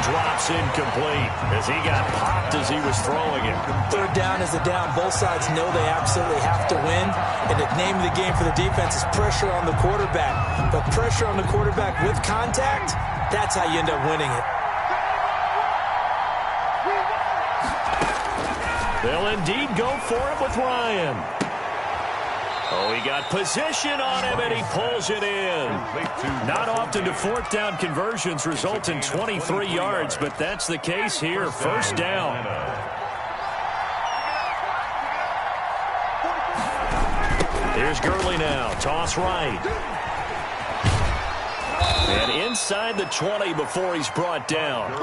Drops incomplete as he got popped as he was throwing it. 3rd down is a down. Both sides know they absolutely have to win. And the name of the game for the defense is pressure on the quarterback. But pressure on the quarterback with contact, that's how you end up winning it. They'll indeed go for it with Ryan. Oh, he got position on him, and he pulls it in. Not often do 4th down conversions result in 23 yards, but that's the case here. 1st down. Here's Gurley now. Toss right. And inside the 20 before he's brought down.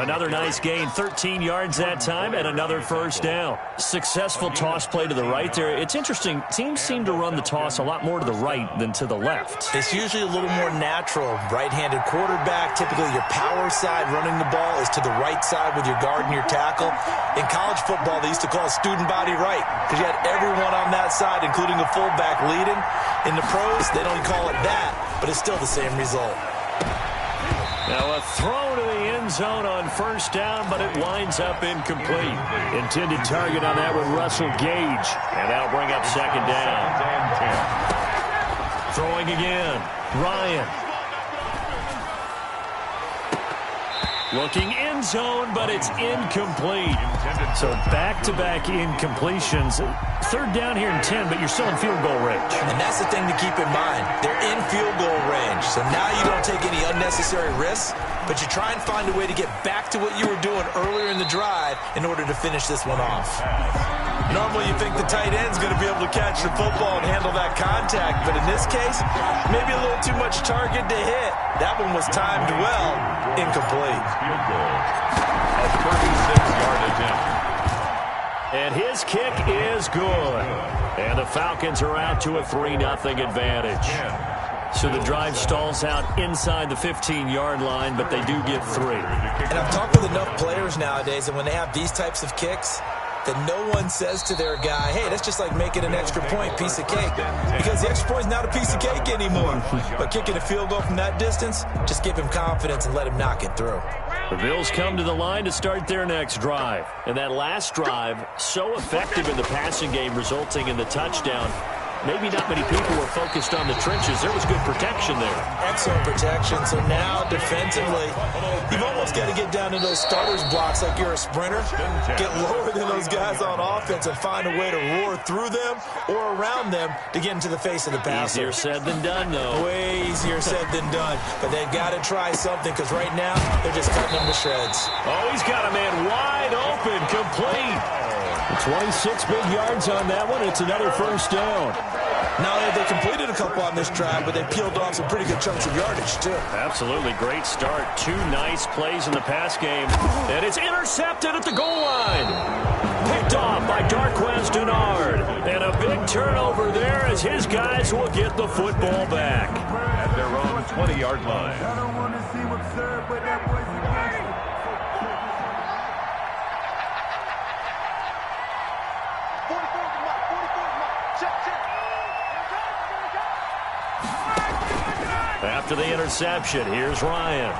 Another nice gain, 13 yards that time, and another 1st down. Successful toss play to the right there. It's interesting. Teams seem to run the toss a lot more to the right than to the left. It's usually a little more natural. Right-handed quarterback, typically your power side running the ball is to the right side with your guard and your tackle. In college football, they used to call it student body right because you had everyone on that side, including a fullback leading. In the pros, they don't call it that, but it's still the same result. Now a throw to the end zone on 1st down, but it winds up incomplete. Intended target on that with Russell Gage. And that'll bring up 2nd down. Throwing again. Ryan. Looking end zone, but it's incomplete. So back-to-back incompletions. 3rd down here in 10, but you're still in field goal range. And that's the thing to keep in mind. They're in field goal range. So now you don't take any unnecessary risks, but you try and find a way to get back to what you were doing earlier in the drive in order to finish this one off. Normally you think the tight end's going to be able to catch the football and handle that contact, but in this case, maybe a little too much target to hit. That one was timed well. Incomplete. Field goal. A 36-yard attempt. And his kick is good. And the Falcons are out to a 3-0 advantage. So the drive stalls out inside the 15-yard line, but they do get 3. And I've talked with enough players nowadays, and when they have these types of kicks, that no one says to their guy, hey, that's just like making an extra point, piece of cake. Because the extra point is not a piece of cake anymore. But kicking a field goal from that distance, just give him confidence and let him knock it through. The Bills come to the line to start their next drive. And that last drive, so effective in the passing game, resulting in the touchdown. Maybe not many people were focused on the trenches. There was good protection there. Excellent protection. So now defensively, you've almost got to get down to those starters blocks like you're a sprinter. Get lower than those guys on offense and find a way to roar through them or around them to get into the face of the passer. Easier said than done, though. Way easier said than done. But they've got to try something because right now they're just cutting them to shreds. Oh, he's got a man wide open, complete. 26 big yards on that one. It's another first down. Now they completed a couple on this drive, but they peeled off some pretty good chunks of yardage, too. Absolutely great start. 2 nice plays in the pass game. And it's intercepted at the goal line. Picked off by Darqueze Dennard. And a big turnover there as his guys will get the football back. At their own 20-yard line. I don't want to see what's served, but that boy's against it. 44 is the mark. 44 is the mark. Check, check. After the interception, here's Ryan.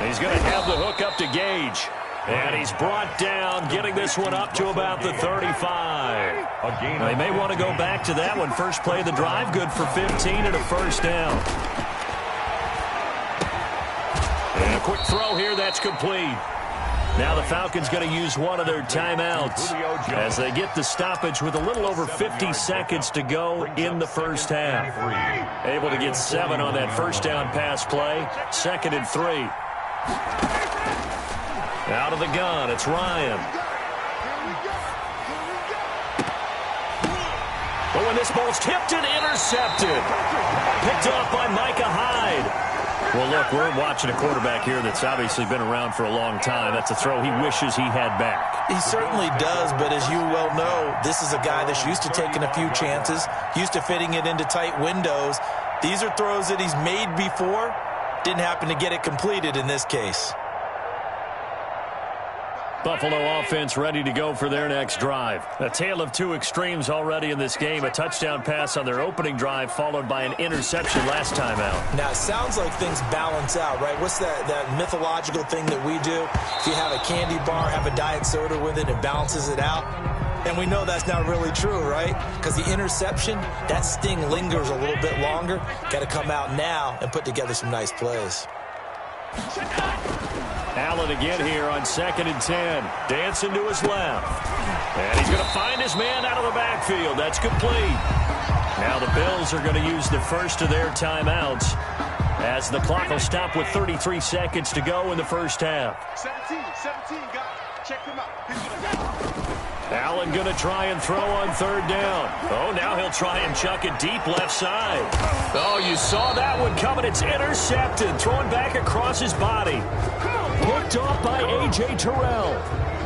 He's going to have the hook up to Gage. And he's brought down, getting this one up to about the 35. Now, they may want to go back to that one. First play of the drive, good for 15 and a first down. And a quick throw here, that's complete. Now the Falcons going to use one of their timeouts as they get the stoppage with a little over 50 seconds to go in the first half. Able to get 7 on that first down pass play. 2nd and 3. Out of the gun, it's Ryan. But when this ball's tipped and intercepted. Picked off by Micah Hyde. Well, look, we're watching a quarterback here that's obviously been around for a long time. That's a throw he wishes he had back. He certainly does, but as you well know, this is a guy that's used to taking a few chances, used to fitting it into tight windows. These are throws that he's made before. Didn't happen to get it completed in this case. Buffalo offense ready to go for their next drive. A tale of 2 extremes already in this game. A touchdown pass on their opening drive followed by an interception last time out. Now, it sounds like things balance out, right? What's that mythological thing that we do? If you have a candy bar, have a diet soda with it, it balances it out. And we know that's not really true, right? Because the interception, that sting lingers a little bit longer. Got to come out now and put together some nice plays. Allen again here on 2nd and 10. Dancing to his left. And he's going to find his man out of the backfield. That's complete. Now the Bills are going to use the first of their timeouts as the clock will stop with 33 seconds to go in the first half. 17, guys. Check him out. Allen going to try and throw on 3rd down. Oh, now he'll try and chuck it deep left side. Oh, you saw that one coming. It's intercepted. Thrown back across his body. Picked off by A.J. Terrell.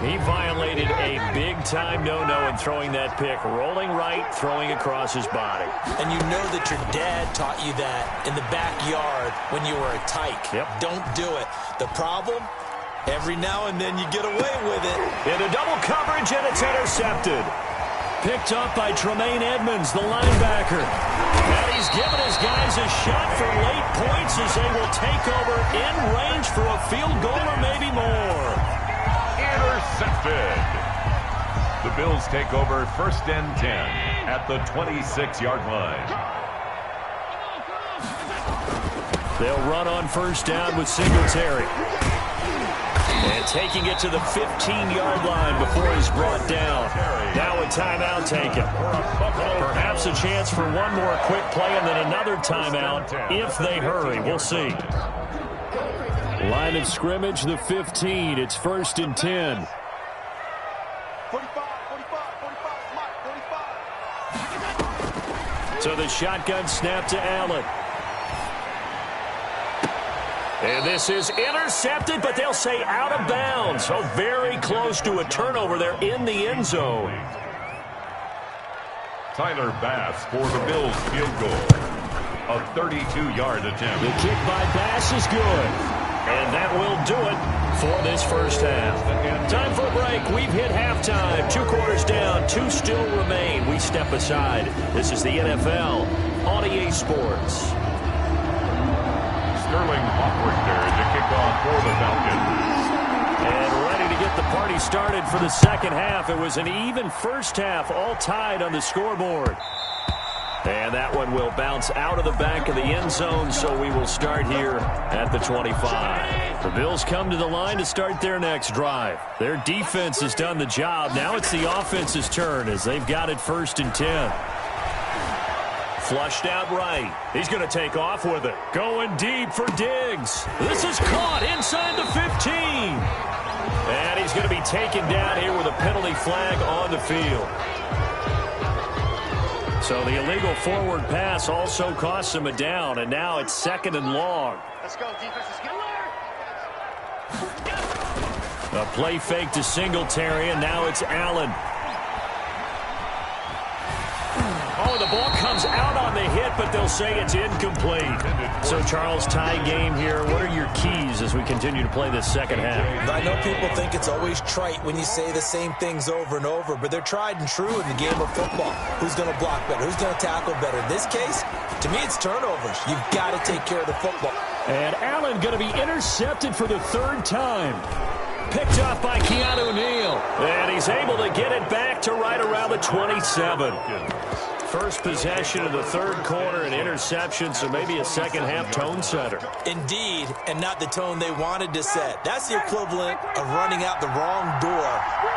He violated a big-time no-no in throwing that pick. Rolling right, throwing across his body. And you know that your dad taught you that in the backyard when you were a tyke. Yep. Don't do it. The problem? Every now and then you get away with it. Into double coverage, and it's intercepted. Picked up by Tremaine Edmonds, the linebacker. And he's given his guys a shot for late points as they will take over in range for a field goal or maybe more. Intercepted. The Bills take over 1st and 10 at the 26-yard line. They'll run on 1st down with Singletary. And taking it to the 15-yard line before he's brought down. Now a timeout taken. Perhaps a chance for one more quick play and then another timeout if they hurry. We'll see. Line of scrimmage, the 15. It's 1st and 10. 45, Mike, 45. So the shotgun snap to Allen. And this is intercepted, but they'll say out of bounds. So very close to a turnover there in the end zone. Tyler Bass for the Bills field goal. A 32-yard attempt. The kick by Bass is good. And that will do it for this first half. Time for a break. We've hit halftime. 2 quarters down. 2 still remain. We step aside. This is the NFL on EA Sports. Sterling Hofford there to kick off for the Falcons. And ready to get the party started for the second half. It was an even first half, all tied on the scoreboard. And that one will bounce out of the back of the end zone, so we will start here at the 25. The Bills come to the line to start their next drive. Their defense has done the job. Now it's the offense's turn as they've got it 1st and 10. Flushed out right. He's going to take off with it. Going deep for Diggs. This is caught inside the 15. And he's going to be taken down here with a penalty flag on the field. So the illegal forward pass also costs him a down, and now it's 2nd and long. Let's go, defense. Let's get A play fake to Singletary, and now it's Allen. Oh, the ball comes out on the hit, but they'll say it's incomplete. So, Charles, tie game here. What are your keys as we continue to play this second half? I know people think it's always trite when you say the same things over and over, but they're tried and true in the game of football. Who's going to block better? Who's going to tackle better? In this case, to me, it's turnovers. You've got to take care of the football. And Allen going to be intercepted for the 3rd time. Picked off by Keanu Neal. And he's able to get it back to right around the 27. First possession of the 3rd quarter, an interception, so maybe a second-half tone setter. Indeed, and not the tone they wanted to set. That's the equivalent of running out the wrong door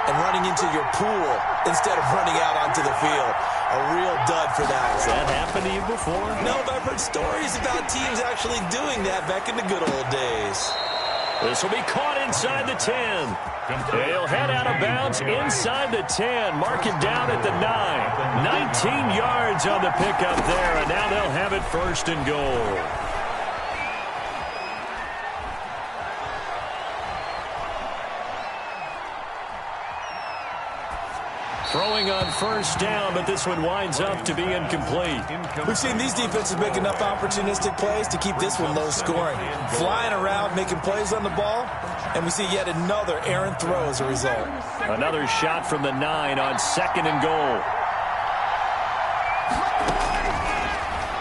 and running into your pool instead of running out onto the field. A real dud for that. Has that happened to you before? No, but I've heard stories about teams actually doing that back in the good old days. This will be caught inside the 10. He'll head out of bounds inside the 10. Mark it down at the 9. 19 yards on the pickup there, and now they'll have it 1st and goal. Throwing on 1st down, but this one winds up to be incomplete. We've seen these defenses make enough opportunistic plays to keep this one low scoring. Flying around, making plays on the ball, and we see yet another errant throw as a result. Another shot from the 9 on 2nd and goal.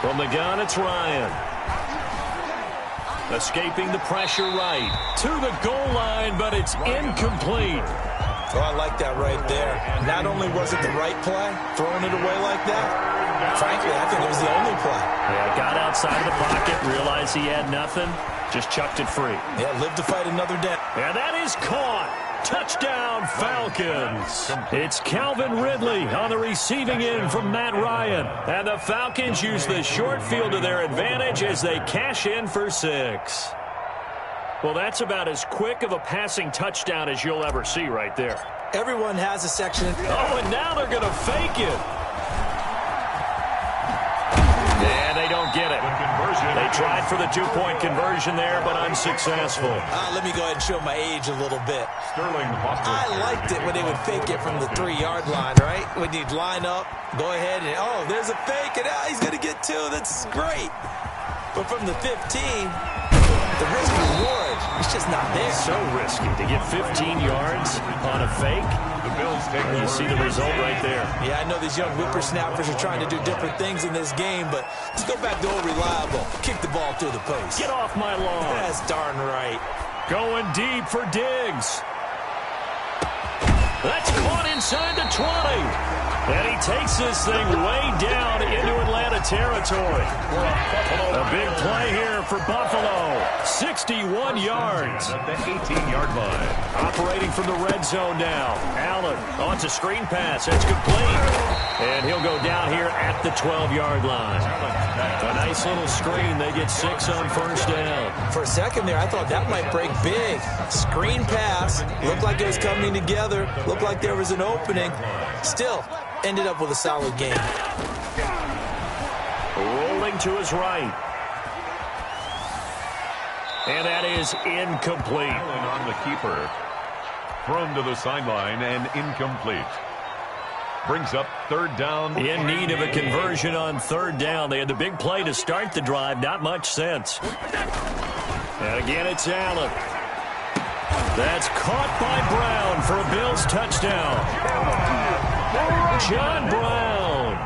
From the gun, it's Ryan. Escaping the pressure right. To the goal line, but it's incomplete. Oh, I like that right there. Not only was it the right play, throwing it away like that, frankly, I think it was the only play. Yeah, got outside of the pocket, realized he had nothing, just chucked it free. Yeah, lived to fight another day. And that is caught. Touchdown, Falcons. It's Calvin Ridley on the receiving end from Matt Ryan. And the Falcons use the short field to their advantage as they cash in for 6. Well, that's about as quick of a passing touchdown as you'll ever see right there. Everyone has a section. Oh, and now they're going to fake it. And they don't get it. They tried for the 2-point conversion there, but unsuccessful. Let me go ahead and show my age a little bit. I liked it when they would fake it from the 3-yard line, right? When you'd line up, go ahead and, oh, there's a fake, and he's going to get 2. That's great. But from the 15, the risk reward is just not there. So risky to get 15 yards on a fake. The Bills take over. You see the result right there. Yeah, I know these young whippersnappers are trying to do different things in this game, but let's go back to old reliable. Kick the ball through the post. Get off my lawn. That's darn right. Going deep for Diggs. That's caught inside the 20. And he takes this thing way down into Atlanta territory. A big play here for Buffalo. 61 yards. At the 18-yard line. Operating from the red zone now. Allen. Oh, it's a screen pass. It's complete. And he'll go down here at the 12-yard line. A nice little screen. They get 6 on 1st down. For a second there, I thought that might break big. Screen pass. Looked like it was coming together. Looked like there was an opening. Still, ended up with a solid game. Rolling to his right. And that is incomplete. On the keeper. Thrown to the sideline and incomplete. Brings up 3rd down. In need of a conversion on 3rd down. They had the big play to start the drive. Not much sense. And again, it's Allen. That's caught by Brown for a Bills touchdown. John Brown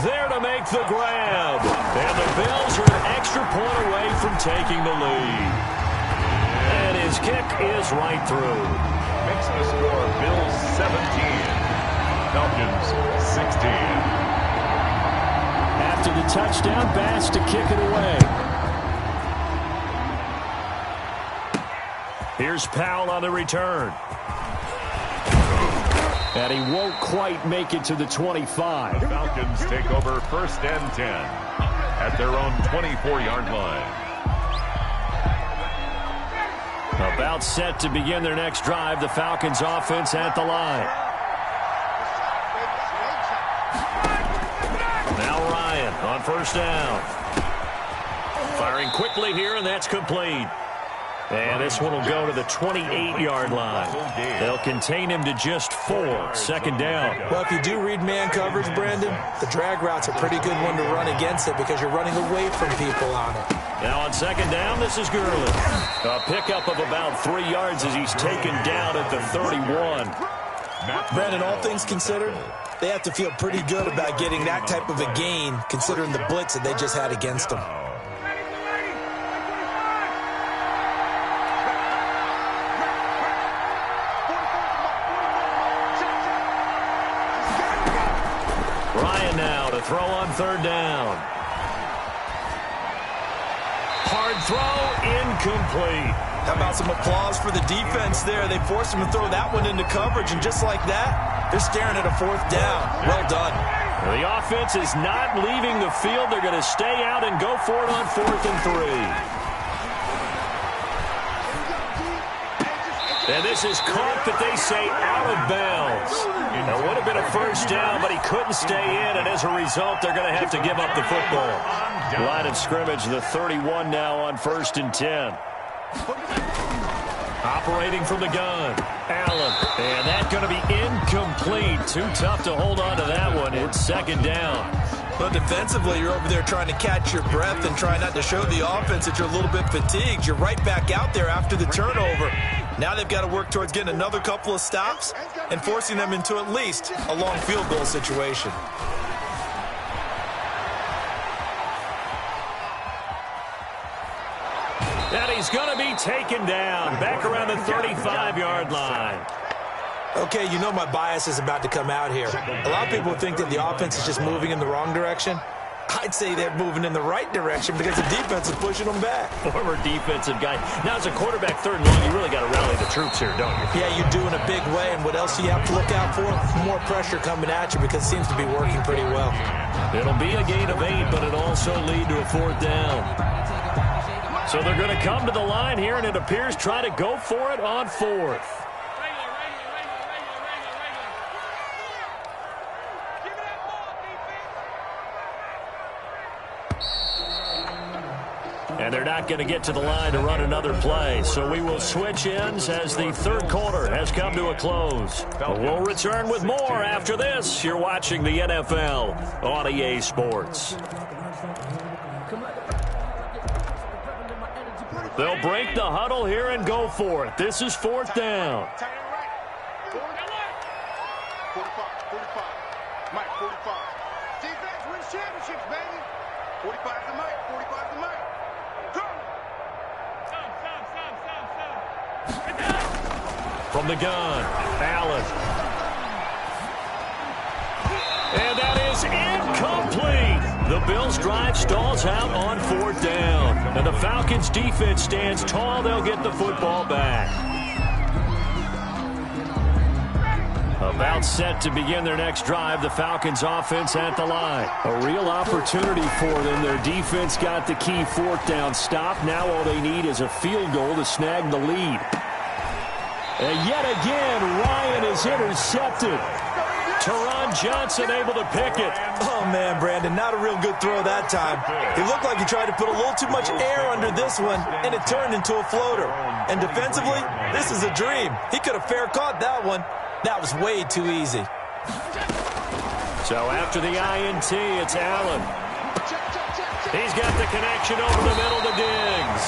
there to make the grab. And the Bills are an extra point away from taking the lead. And his kick is right through. Makes the score Bills 17, Falcons 16. After the touchdown, Bass to kick it away. Here's Powell on the return. And he won't quite make it to the 25. The Falcons take over 1st and 10 at their own 24-yard line. About set to begin their next drive. The Falcons offense at the line. Now Ryan on 1st down. Firing quickly here, and that's complete. And this one will go to the 28-yard line. They'll contain him to just 4. 2nd down. Well, if you do read man coverage, Brandon, the drag route's a pretty good one to run against it because you're running away from people on it. Now on 2nd down, this is Gurley. A pickup of about 3 yards as he's taken down at the 31. Brandon, all things considered, they have to feel pretty good about getting that type of a gain considering the blitz that they just had against them. Ryan now to throw on 3rd down. Hard throw, incomplete. How about some applause for the defense there? They forced him to throw that one into coverage, and just like that, they're staring at a 4th down. Well done. The offense is not leaving the field. They're going to stay out and go for it on 4th and 3. And this is caught, but they say out of bounds. It would have been a 1st down, but he couldn't stay in, and as a result, they're going to have to give up the football. Line of scrimmage, the 31 now on 1st and 10. Operating from the gun, Allen. And that's going to be incomplete. Too tough to hold on to that one. It's 2nd down. But defensively, you're over there trying to catch your breath and try not to show the offense that you're a little bit fatigued. You're right back out there after the turnover. Now they've got to work towards getting another couple of stops and forcing them into at least a long field goal situation. And he's going to be taken down back around the 35-yard line. Okay, you know my bias is about to come out here. A lot of people think that the offense is just moving in the wrong direction. I'd say they're moving in the right direction because the defense is pushing them back. Former defensive guy. Now, as a quarterback, 3rd and long, you really got to rally the troops here, don't you? Yeah, you do in a big way, and what else do you have to look out for? More pressure coming at you because it seems to be working pretty well. It'll be a gain of 8, but it'll also lead to a 4th down. So they're going to come to the line here, and it appears try to go for it on 4th. And they're not going to get to the line to run another play. So we will switch ends as the 3rd quarter has come to a close. We'll return with more after this. You're watching the NFL on EA Sports. They'll break the huddle here and go for it. This is 4th down. 45. Mike, 45. Defense wins championships, baby. 45 to Mike. 45 to Mike. From the gun, Allen. And that is incomplete. The Bills' drive stalls out on 4th down. And the Falcons' defense stands tall. They'll get the football back. About set to begin their next drive, the Falcons offense at the line. A real opportunity for them. Their defense got the key 4th down stop. Now all they need is a field goal to snag the lead. And yet again, Ryan is intercepted. Teron Johnson able to pick it. Oh, man, Brandon, not a real good throw that time. It looked like he tried to put a little too much air under this one, and it turned into a floater. And defensively, this is a dream. He could have fair caught that one. That was way too easy. So after the INT, it's Allen. He's got the connection over the middle to Diggs.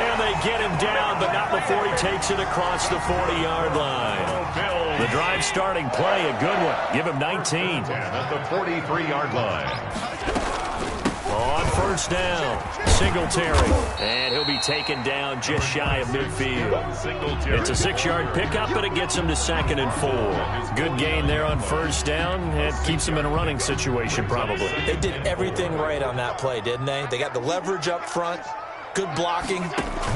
And they get him down, but not before he takes it across the 40-yard line. The drive starting play, a good one. Give him 19. At the 43-yard line. On first down, Singletary. And he'll be taken down just shy of midfield. It's a 6-yard pickup, but it gets him to 2nd and 4. Good gain there on first down. It keeps him in a running situation, probably. They did everything right on that play, didn't they? They got the leverage up front. Good blocking,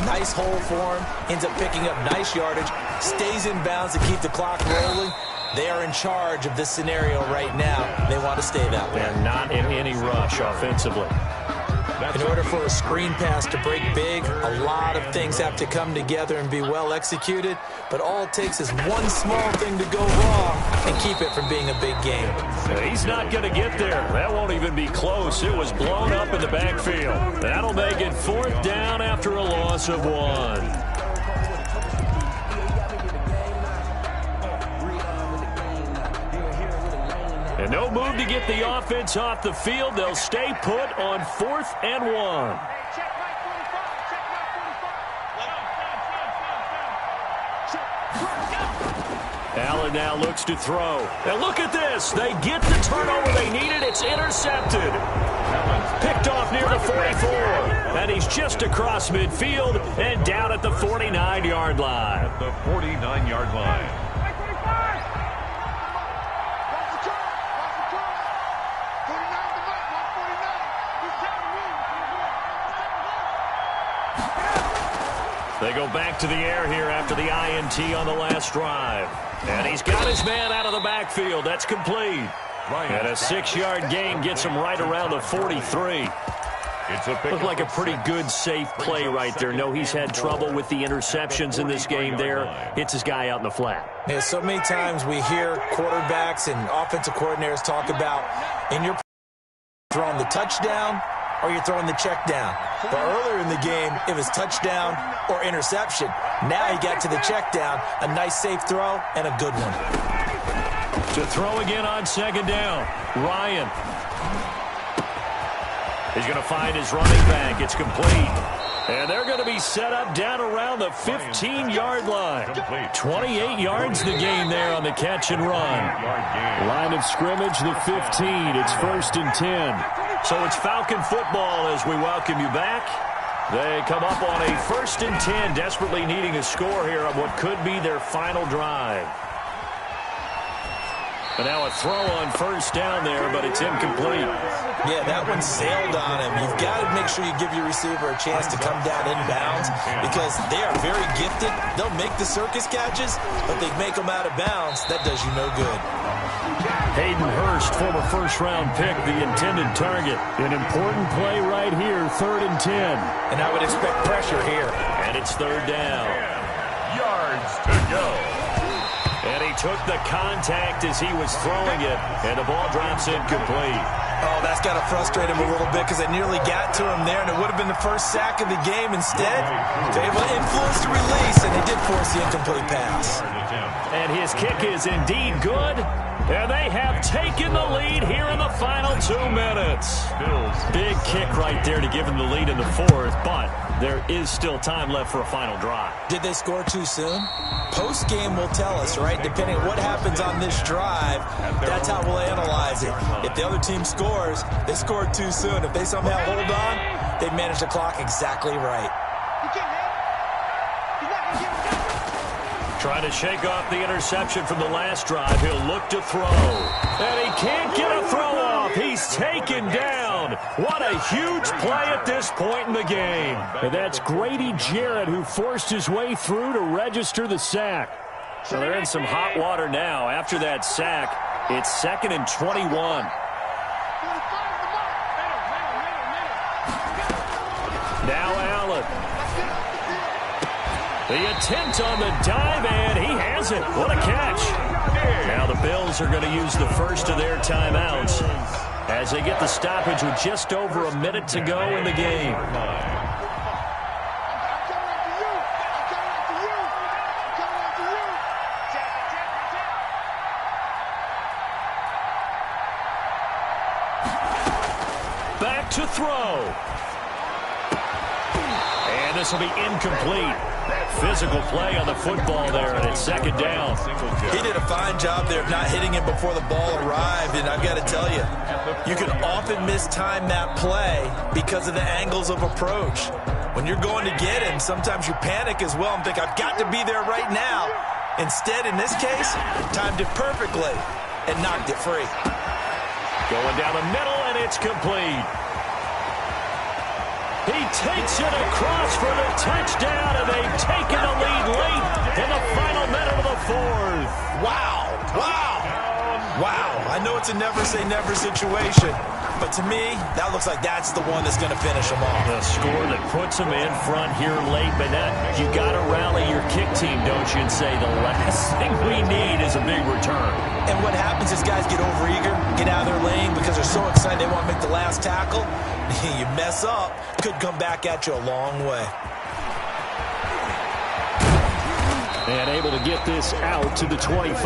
nice hole for him, ends up picking up nice yardage, stays in bounds to keep the clock rolling. They are in charge of this scenario right now. They want to stay that way. And not in any rush offensively. In order for a screen pass to break big, a lot of things have to come together and be well executed, but all it takes is one small thing to go wrong and keep it from being a big game. He's not going to get there. That won't even be close. It was blown up in the backfield. That'll make it 4th down after a loss of 1. And no move to get the offense off the field. They'll stay put on 4th and 1. Allen now looks to throw. And look at this. They get the turnover they needed. It's intercepted. Picked off near the 44. And he's just across midfield and down at the 49-yard line. At the 49-yard line. They go back to the air here after the INT on the last drive. And he's got his man out of the backfield. That's complete. And a 6-yard gain gets him right around the 43. Looked like a pretty good, safe play right there. No, he's had trouble with the interceptions in this game there. Hits his guy out in the flat. Yeah, so many times we hear quarterbacks and offensive coordinators talk about in your throwing the touchdown or you're throwing the check down. But earlier in the game, it was touchdown or interception. Now he got to the check down, a nice safe throw, and a good one. To throw again on 2nd down, Ryan. He's going to find his running back. It's complete. And they're going to be set up down around the 15-yard line. 28 yards the gain there on the catch and run. Line of scrimmage, the 15. It's 1st and 10. So it's Falcon football as we welcome you back. They come up on a 1st and 10, desperately needing a score here on what could be their final drive. And now a throw on first down there, but it's incomplete. Yeah, that one sailed on him. You've got to make sure you give your receiver a chance to come down inbounds because they are very gifted. They'll make the circus catches, but they make them out of bounds. That does you no good. Hayden Hurst, former first-round pick, the intended target. An important play right here, 3rd and 10. And I would expect pressure here. And it's 3rd down. Yards to go. And he took the contact as he was throwing it, and the ball drops incomplete. Oh, that's got to frustrate him a little bit because they nearly got to him there, and it would have been the first sack of the game. Instead, they able to influence the release, and they did force the incomplete pass. And his kick is indeed good, and they have taken the lead here in the final 2 minutes. Big kick right there to give them the lead in the 4th, but there is still time left for a final drive. Did they score too soon? Post-game will tell us, right? Depending on what happens on this drive, that's how we'll analyze it. If the other team scores, they scored too soon. If they somehow hold on, they managed the clock exactly right. Trying to shake off the interception from the last drive. He'll look to throw. And he can't get a throw off. He's taken down. What a huge play at this point in the game. And that's Grady Jarrett who forced his way through to register the sack. So they're in some hot water now. After that sack, it's 2nd and 21. Now Allen. The attempt on the dive, and he has it. What a catch. Now the Bills are going to use the first of their timeouts as they get the stoppage with just over a minute to go in the game. Back to throw. And this will be incomplete. Physical play on the football there, and it's second down. He did a fine job there of not hitting him before the ball arrived, and I've got to tell you, you can often mistime that play because of the angles of approach. When you're going to get him, sometimes you panic as well and think, I've got to be there right now. Instead, in this case, timed it perfectly and knocked it free. Going down the middle, and it's complete. He takes it across for the touchdown, and they've taken the lead late in the final minute of the fourth. Wow. Wow. Wow. I know it's a never-say-never situation, but to me, that looks like that's the one that's going to finish them off. The score that puts them in front here late, but now you got to rally your kick team, don't you, and say the last thing we need is a big return. And what happens is guys get overeager, get out of their lane because they're so excited they want to make the last tackle. You mess up, could come back at you a long way. And able to get this out to the 25.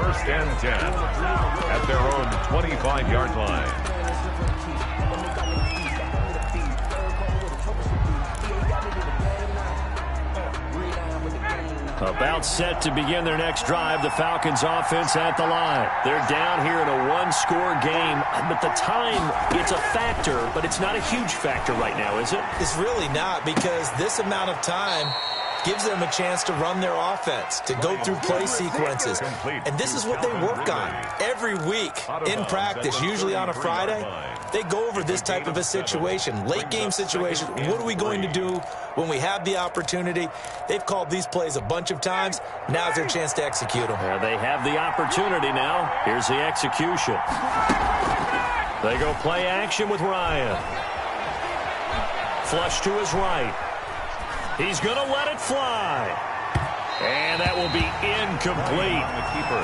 First and 10 at their own 25-yard line. About set to begin their next drive, the Falcons offense at the line. They're down here in a one-score game, but the time, it's a factor, but it's not a huge factor right now, is it? It's really not, because this amount of time gives them a chance to run their offense, to go through play sequences. And this is what they work on every week in practice, usually on a Friday. They go over this type of a situation, late game situation. What are we going to do when we have the opportunity? They've called these plays a bunch of times. Now's their chance to execute them. They have the opportunity now. Here's the execution. They go play action with Ryan. Flush to his right. He's going to let it fly. And that will be incomplete.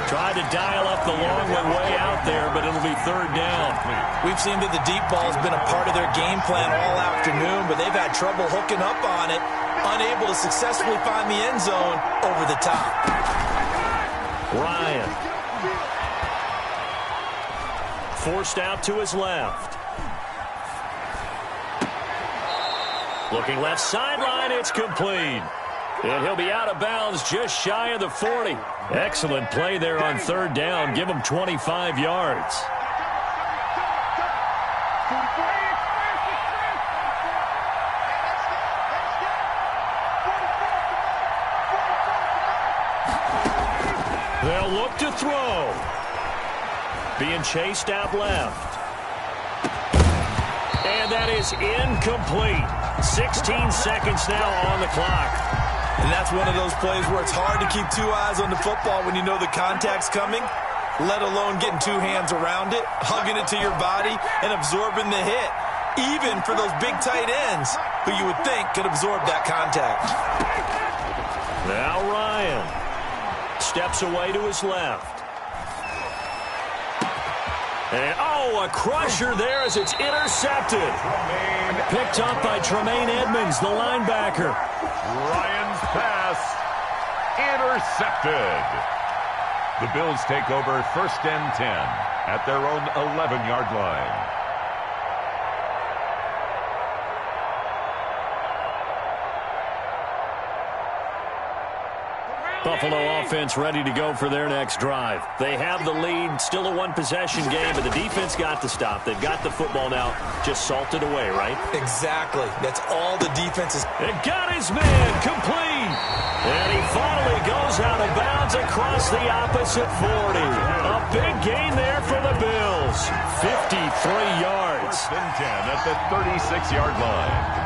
Tried to dial up the long way out there, but it'll be third down. We've seen that the deep ball has been a part of their game plan all afternoon, but they've had trouble hooking up on it, unable to successfully find the end zone over the top. Ryan. Forced out to his left. Looking left sideline, it's complete. And he'll be out of bounds just shy of the 40. Excellent play there on third down. Give him 25 yards. They'll look to throw. Being chased out left. And that is incomplete. 16 seconds now on the clock. And that's one of those plays where it's hard to keep two eyes on the football when you know the contact's coming, let alone getting two hands around it, hugging it to your body, and absorbing the hit, even for those big tight ends who you would think could absorb that contact. Now Ryan steps away to his left. And, a crusher there as it's intercepted. Picked up by Tremaine Edmonds, the linebacker. Ryan's pass intercepted. The Bills take over first and 10 at their own 11-yard line. Buffalo offense ready to go for their next drive. They have the lead, still a one-possession game, but the defense got the stop. They've got the football now, just salted away, right? Exactly. That's all the defense is. It got his man complete. And he finally goes out of bounds across the opposite 40. A big gain there for the Bills. 53 yards. First and 10 at the 36-yard line.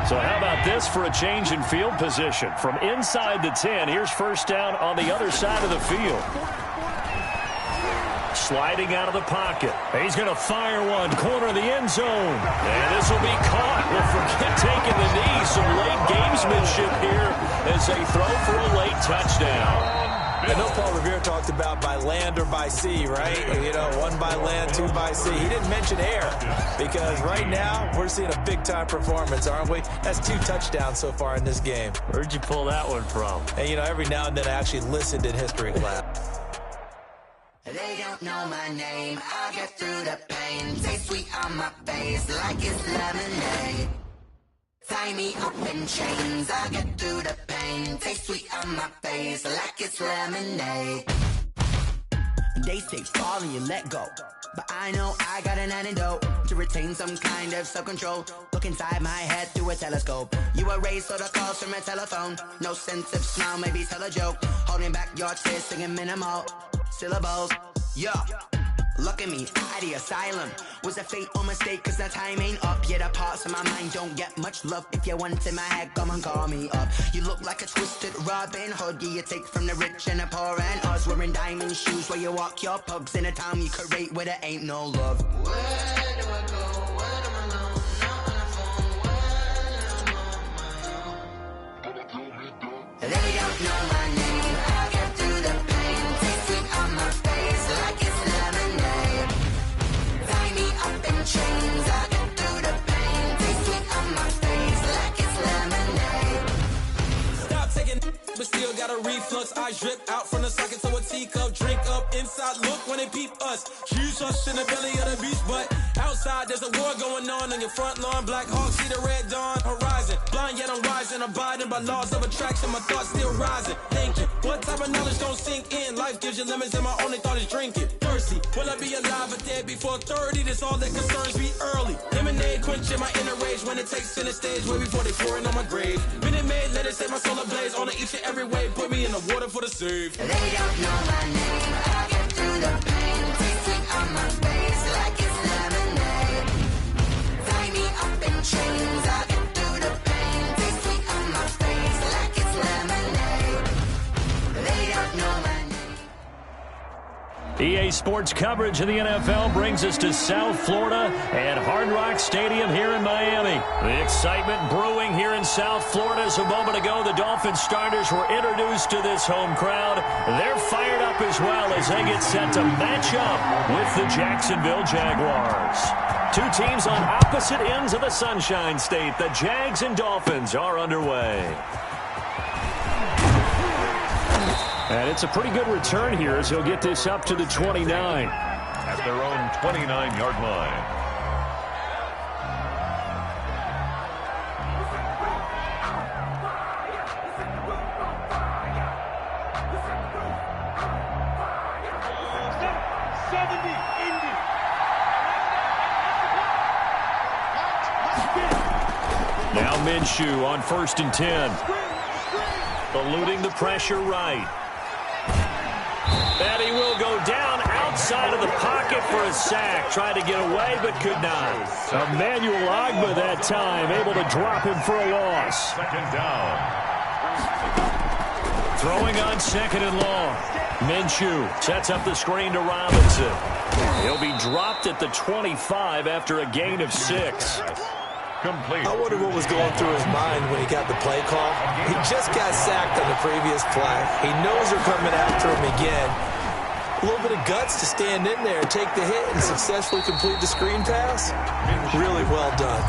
So how about this for a change in field position? From inside the 10, here's first down on the other side of the field. Sliding out of the pocket. He's going to fire one, corner of the end zone. And this will be caught. Well, forget taking the knee. Some late gamesmanship here as they throw for a late touchdown. I know Paul Revere talked about by land or by sea, right? You know, one by land, two by sea. He didn't mention air because right now we're seeing a big-time performance, aren't we? That's 2 touchdowns so far in this game. Where'd you pull that one from? And, you know, every now and then I actually listened in history class. They don't know my name, I'll get through the pain. Taste sweet on my face like it's lemonade. Tie me up in chains, I'll get through the pain. Taste sweet on my face like it's lemonade. They say fall and you let go, but I know I got an antidote to retain some kind of self-control. Look inside my head through a telescope. You erase all the calls from a telephone. No sense of smile, maybe tell a joke. Holding back your tears, singing minimal syllables. Yeah, look at me, out the asylum. Was a fate or mistake, cause the time ain't up. Yet the parts of my mind don't get much love. If you want in my head, come and call me up. You look like a twisted Robin Hood. Yeah, you take from the rich and the poor and us. Wearing diamond shoes where you walk your pugs. In a town you create where there ain't no love. Where do I go? When I'm alone? Not on the phone. When I'm on my own. They don't know my name. I'll get through the pain. Taste sweet on my face like it's lemonade. Tie me up in chains. I'll get through the pain. Taste sweet on my face like it's lemonade. Stop taking, but still got a reflux. Eyes drip out from the socket to a teacup. Drink up inside, look when they peep us. Choose us in the belly of the beast, but outside there's a war going on your front lawn. Black Hawk, see the red dawn horizon. Blind yet I'm rising, abiding by laws of attraction. My thoughts still rising, thinking what type of knowledge don't sink in. Life gives you limits and my only thought is drinking. Thirsty, will I be alive or dead before 30? That's all that concerns me early. Lemonade quenching my inner rage when it takes center stage. Way before they pouring on my grave. Been it made, let it set my soul ablaze. On each and every way, put me in the water for the save. They don't know my name. I'll get through the pain. Taste sweet on my face like it's lemonade. Tie me up in chains. I'll get through the pain. Taste sweet on my face like it's lemonade. They don't know my name. EA Sports coverage of the NFL brings us to South Florida and Hard Rock Stadium here in Miami. The excitement brewing here in South Florida as a moment ago the Dolphins starters were introduced to this home crowd. They're fired up as well as they get set to match up with the Jacksonville Jaguars. Two teams on opposite ends of the Sunshine State. The Jags and Dolphins are underway. And it's a pretty good return here as he'll get this up to the 29. At their own 29-yard line. Now Minshew on 1st and 10. Eluding the pressure right. And he will go down outside of the pocket for a sack. Tried to get away, but could not. Emmanuel Ogbah that time, able to drop him for a loss. Second down. Throwing on 2nd and long. Minshew sets up the screen to Robinson. He'll be dropped at the 25 after a gain of 6. Complete. I wonder what was going through his mind when he got the play call. He just got sacked on the previous play. He knows they're coming after him again. A little bit of guts to stand in there, take the hit, and successfully complete the screen pass. Really well done.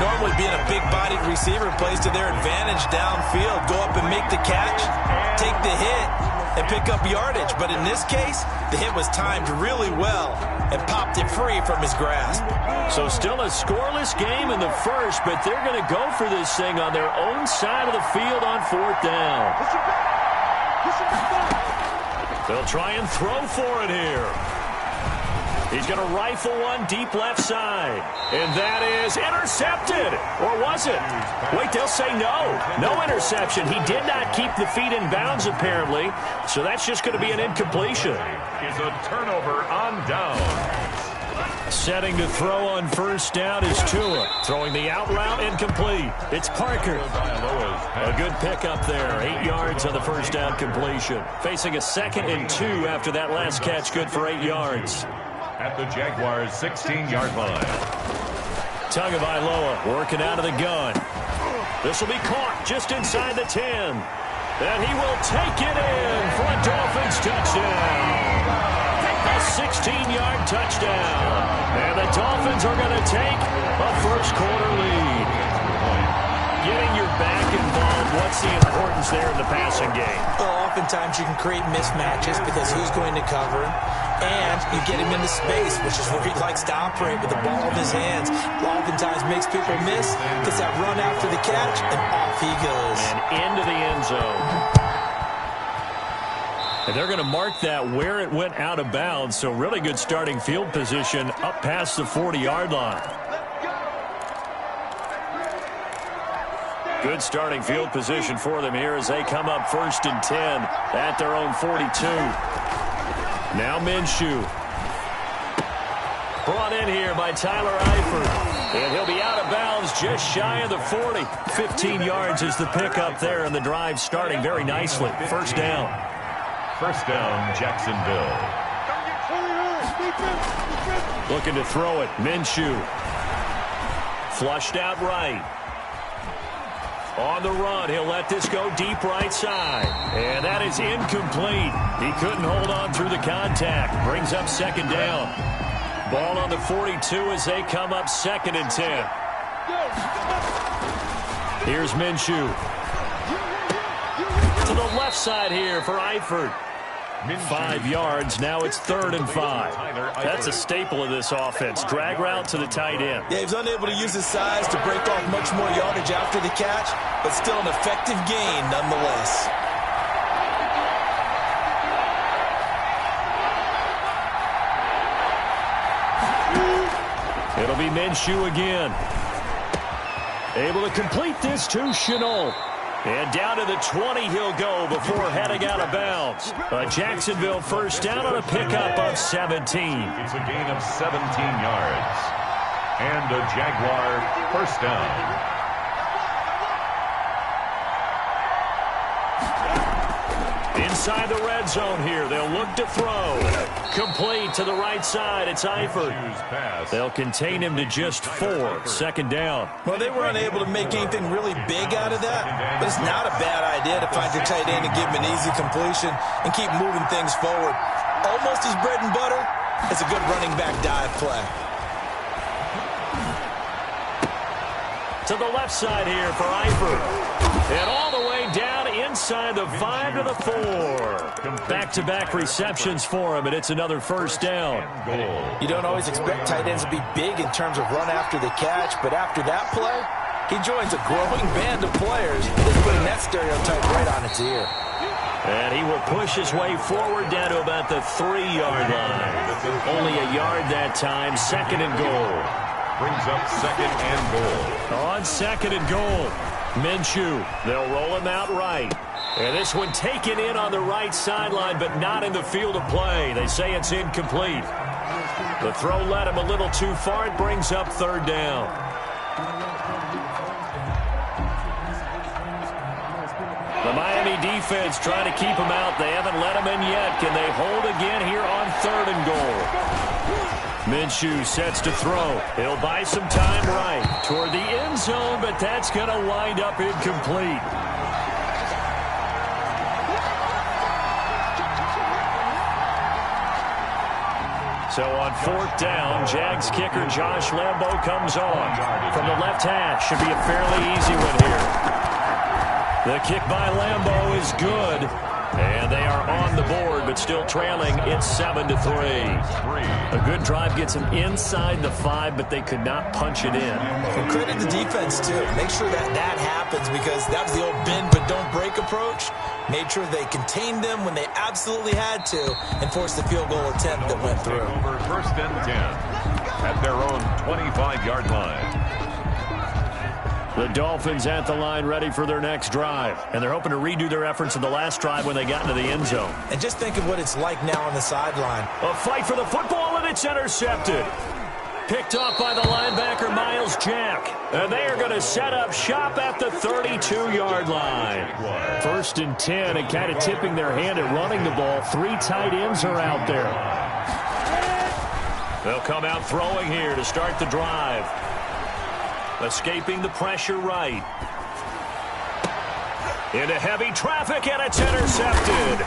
Normally being a big-bodied receiver plays to their advantage downfield. Go up and make the catch, take the hit, and pick up yardage. But in this case, the hit was timed really well and popped it free from his grasp. So still a scoreless game in the first, but they're going to go for this thing on their own side of the field on 4th down. They'll try and throw for it here. He's going to rifle one deep left side. And that is intercepted. Or was it? Wait, they'll say no. No interception. He did not keep the feet in bounds, apparently. So that's just going to be an incompletion. Is a turnover on down. Setting to throw on 1st down is Tua. Throwing the out route incomplete. It's Parker. A good pickup there. 8 yards on the 1st down completion. Facing a 2nd and 2 after that last catch. Good for 8 yards. At the Jaguars' 16-yard line. Tagovailoa working out of the gun. This will be caught just inside the 10. And he will take it in for a Dolphins touchdown. A 16-yard touchdown. And the Dolphins are going to take a first quarter lead. Getting your back involved, what's the importance there in the passing game? Well, oftentimes you can create mismatches because who's going to cover him, and you get him into space, which is where he likes to operate with the ball in his hands. Oftentimes makes people miss, gets that run after the catch, and off he goes. And into the end zone. And they're going to mark that where it went out of bounds, so really good starting field position up past the 40-yard line. Good starting field position for them here as they come up 1st and 10 at their own 42. Now Minshew. Brought in here by Tyler Eifert. And he'll be out of bounds just shy of the 40. 15 yards is the pickup there, and the drive starting very nicely. First down. First down, Jacksonville. Looking to throw it. Minshew. Flushed out right. On the run, he'll let this go deep right side. And that is incomplete. He couldn't hold on through the contact. Brings up second down. Ball on the 42 as they come up 2nd and 10. Here's Minshew. To the left side here for Eifert. 5 yards. Now it's 3rd and 5. That's a staple of this offense. Drag route to the tight end. Yeah, he's unable to use his size to break off much more yardage after the catch, but still an effective gain nonetheless. It'll be Minshew again. Able to complete this to Shenault. And down to the 20 he'll go before heading out of bounds. A Jacksonville first down on a pickup of 17. It's a gain of 17 yards. And a Jaguar first down. Inside the red zone here. They'll look to throw. Complete to the right side. It's Eifert. They'll contain him to just 4. Second down. Well, they were unable to make anything really big out of that, but it's not a bad idea to find your tight end and give him an easy completion and keep moving things forward. Almost as bread and butter as a good running back dive play. To the left side here for Eifert. And all the way down inside the 5 to the 4. Back-to-back receptions for him, and it's another first down. You don't always expect tight ends to be big in terms of run after the catch, but after that play, he joins a growing band of players that's putting that stereotype right on its ear. And he will push his way forward down to about the 3-yard line. Only a yard that time, 2nd and goal. Brings up 2nd and goal. On 2nd and goal. Minshew, they'll roll him out right. And this one taken in on the right sideline, but not in the field of play. They say it's incomplete. The throw led him a little too far. It brings up 3rd down. The Miami defense trying to keep him out. They haven't let him in yet. Can they hold again here on 3rd and goal? Minshew sets to throw. He'll buy some time right toward the end zone, but that's going to wind up incomplete. So on 4th down, Jags kicker Josh Lambo comes on. From the left hash, should be a fairly easy one here. The kick by Lambo is good. And they are on the board, but still trailing. It's 7-3. A good drive gets them inside the 5, but they could not punch it in. And credit the defense, too. Make sure that happens, because that was the old bend but don't break approach. Made sure they contained them when they absolutely had to and forced the field goal attempt that went through. Over 1st and 10 at their own 25-yard line. The Dolphins at the line ready for their next drive. And they're hoping to redo their efforts in the last drive when they got into the end zone. And just think of what it's like now on the sideline. A fight for the football, and it's intercepted. Picked off by the linebacker, Miles Jack. And they are going to set up shop at the 32-yard line. 1st and 10, and kind of tipping their hand at running the ball. 3 tight ends are out there. They'll come out throwing here to start the drive. Escaping the pressure right. Into heavy traffic, and it's intercepted.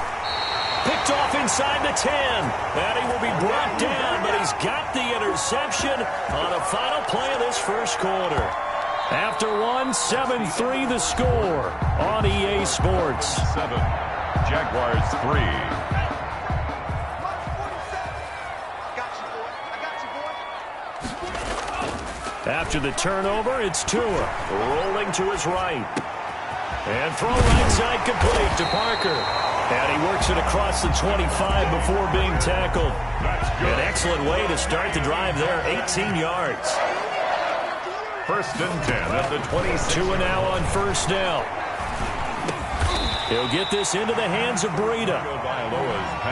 Picked off inside the 10. And he will be brought down, but he's got the interception on a final play of this first quarter. After one, 7-3 the score on EA Sports. 7, Jaguars 3. After the turnover, it's Tua rolling to his right. And throw right side complete to Parker. And he works it across the 25 before being tackled. An excellent way to start the drive there, 18 yards. 1st and 10 at the 26. Tua now on 1st down. He'll get this into the hands of Breida.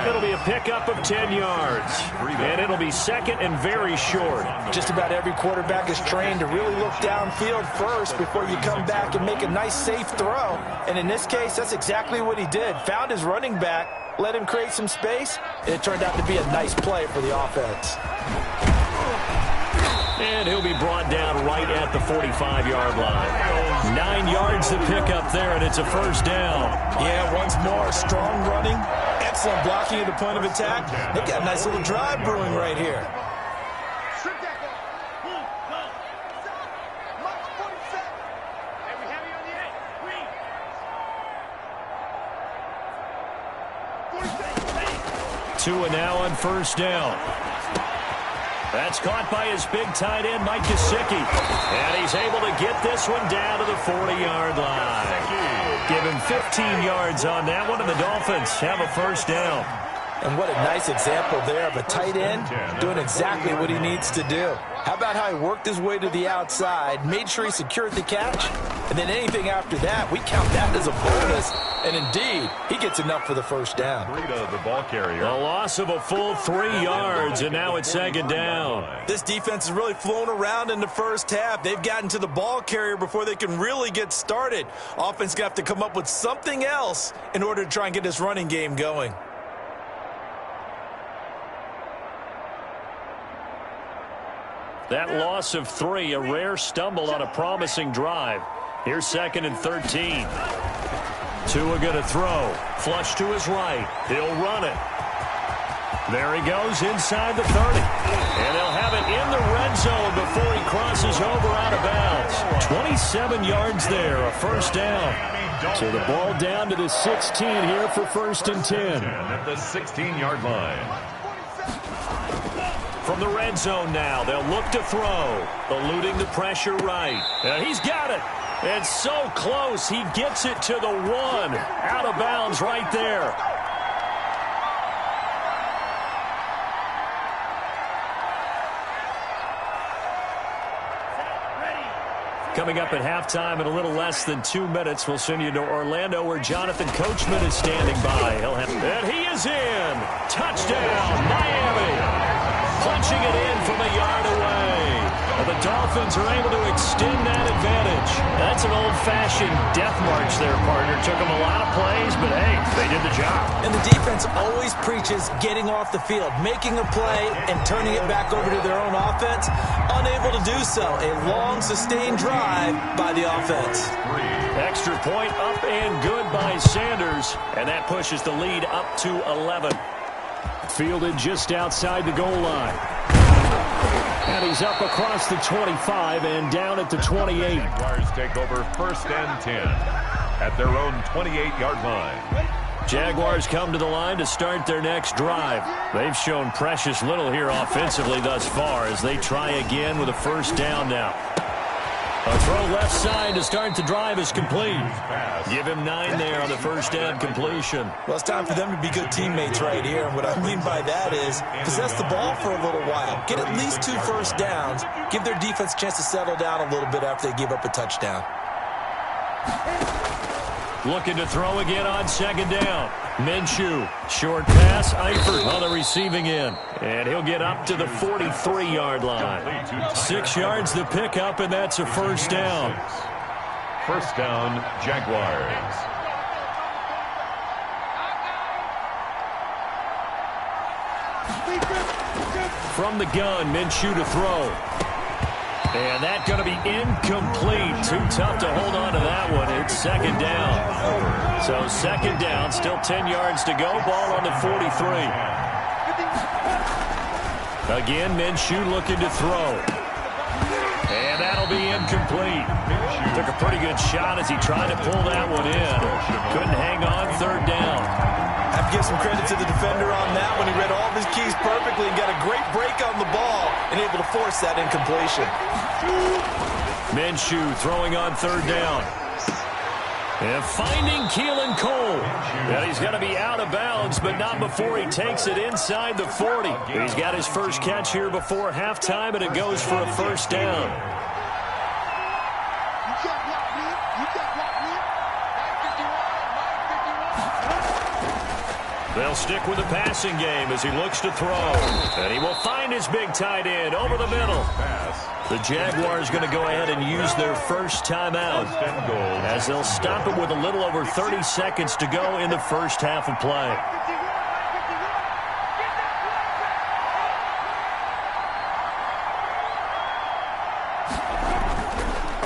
It'll be a pickup of 10 yards. And it'll be 2nd and very short. Just about every quarterback is trained to really look downfield first before you come back and make a nice, safe throw. And in this case, that's exactly what he did. Found his running back, let him create some space, and it turned out to be a nice play for the offense. And he'll be brought down right at the 45-yard line. 9 yards to pick up there, and it's a 1st down. Yeah, once more, strong running, excellent blocking at the point of attack. They've got a nice little drive brewing right here. Tua now on 1st down. That's caught by his big tight end, Mike Gesicki. And he's able to get this one down to the 40-yard line. Give him 15 yards on that one, and the Dolphins have a 1st down. And what a nice example there of a tight end doing exactly what he needs to do. How about how he worked his way to the outside, made sure he secured the catch, and then anything after that, we count that as a bonus. And indeed, he gets enough for the 1st down. Breida, the ball carrier. A loss of a full 3 yards, and now it's 2nd down. This defense has really flown around in the 1st half. They've gotten to the ball carrier before they can really get started. Offense going to have to come up with something else in order to try and get this running game going. That loss of 3, a rare stumble on a promising drive. Here's 2nd and 13. Tua going to throw. Flush to his right. He'll run it. There he goes inside the 30. And they'll have it in the red zone before he crosses over out of bounds. 27 yards there, a 1st down. So the ball down to the 16 here for 1st and 10. At the 16-yard line. From the red zone now, they'll look to throw. Eluding the pressure right. And he's got it. And so close, he gets it to the 1. Out of bounds right there. Coming up at halftime in a little less than 2 minutes, we'll send you to Orlando where Jonathan Coachman is standing by. And he is in. Touchdown, Miami. Punching it in from a yard away. And the Dolphins are able to extend that advantage. That's an old-fashioned death march there, partner. Took them a lot of plays, but hey, they did the job. And the defense always preaches getting off the field, making a play, and turning it back over to their own offense. Unable to do so. A long, sustained drive by the offense. Extra point up and good by Sanders. And that pushes the lead up to 11. Fielded just outside the goal line. And he's up across the 25 and down at the 28. Jaguars take over 1st and 10 at their own 28-yard line. Jaguars come to the line to start their next drive. They've shown precious little here offensively thus far as they try again with a 1st down now. A throw left side to start the drive is complete. Give him 9 there on the 1st down completion. Well, it's time for them to be good teammates right here. And what I mean by that is possess the ball for a little while. Get at least 2 1st downs. Give their defense a chance to settle down a little bit after they give up a touchdown. Looking to throw again on 2nd down. Minshew. Short pass. Eifert on the receiving end. And he'll get up to the 43-yard line. 6 yards to pick up, and that's a 1st down. 1st down, Jaguars. From the gun, Minshew to throw. And that's going to be incomplete. Too tough to hold on to that one. It's 2nd down. So 2nd down, still 10 yards to go. Ball on the 43. Again, Minshew looking to throw. And that'll be incomplete. incomplete. Took a pretty good shot as he tried to pull that one in. Couldn't hang on, third down. I have to give some credit to the defender on that one. He read all of his keys perfectly and got a great break on the ball and able to force that incompletion. Minshew throwing on third down. And finding Keelan Cole. And he's going to be out of bounds, but not before he takes it inside the 40. He's got his first catch here before halftime, and it goes for a first down. They'll stick with the passing game as he looks to throw. And he will find his big tight end over the middle. The Jaguars going to go ahead and use their first timeout as they'll stop it with a little over 30 seconds to go in the first half of play.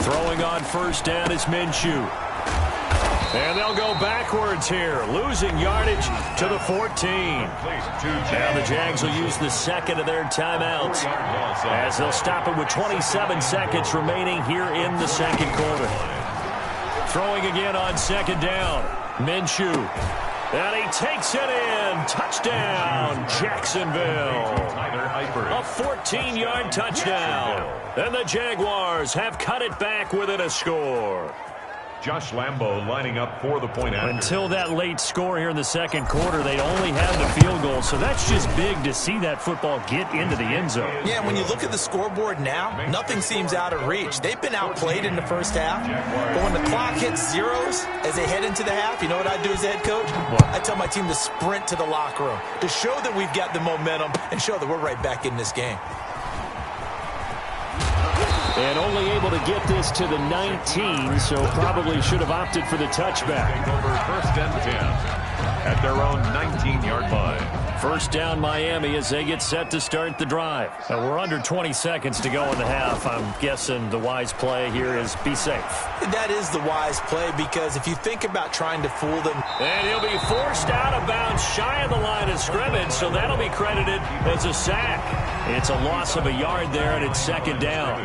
Throwing on first down is Minshew. And they'll go backwards here, losing yardage to the 14. Now the Jags will use the second of their timeouts as they'll stop it with 27 seconds remaining here in the second quarter. Throwing again on second down, Minshew. And he takes it in. Touchdown, Jacksonville. A 14-yard touchdown. And the Jaguars have cut it back within a score. Josh Lambo lining up for the point after. Until that late score here in the second quarter, they only had the field goal, so that's just big to see that football get into the end zone. Yeah, when you look at the scoreboard now, nothing seems out of reach. They've been outplayed in the first half, but when the clock hits zeros as they head into the half, you know what I do as the head coach? I tell my team to sprint to the locker room to show that we've got the momentum and show that we're right back in this game. And only able to get this to the 19, so probably should have opted for the touchback. Over first and 10 at their own 19-yard line. First down Miami as they get set to start the drive. We're under 20 seconds to go in the half. I'm guessing the wise play here is be safe. That is the wise play because if you think about trying to fool them. And he'll be forced out of bounds shy of the line of scrimmage, so that'll be credited as a sack. It's a loss of a yard there, and it's second down.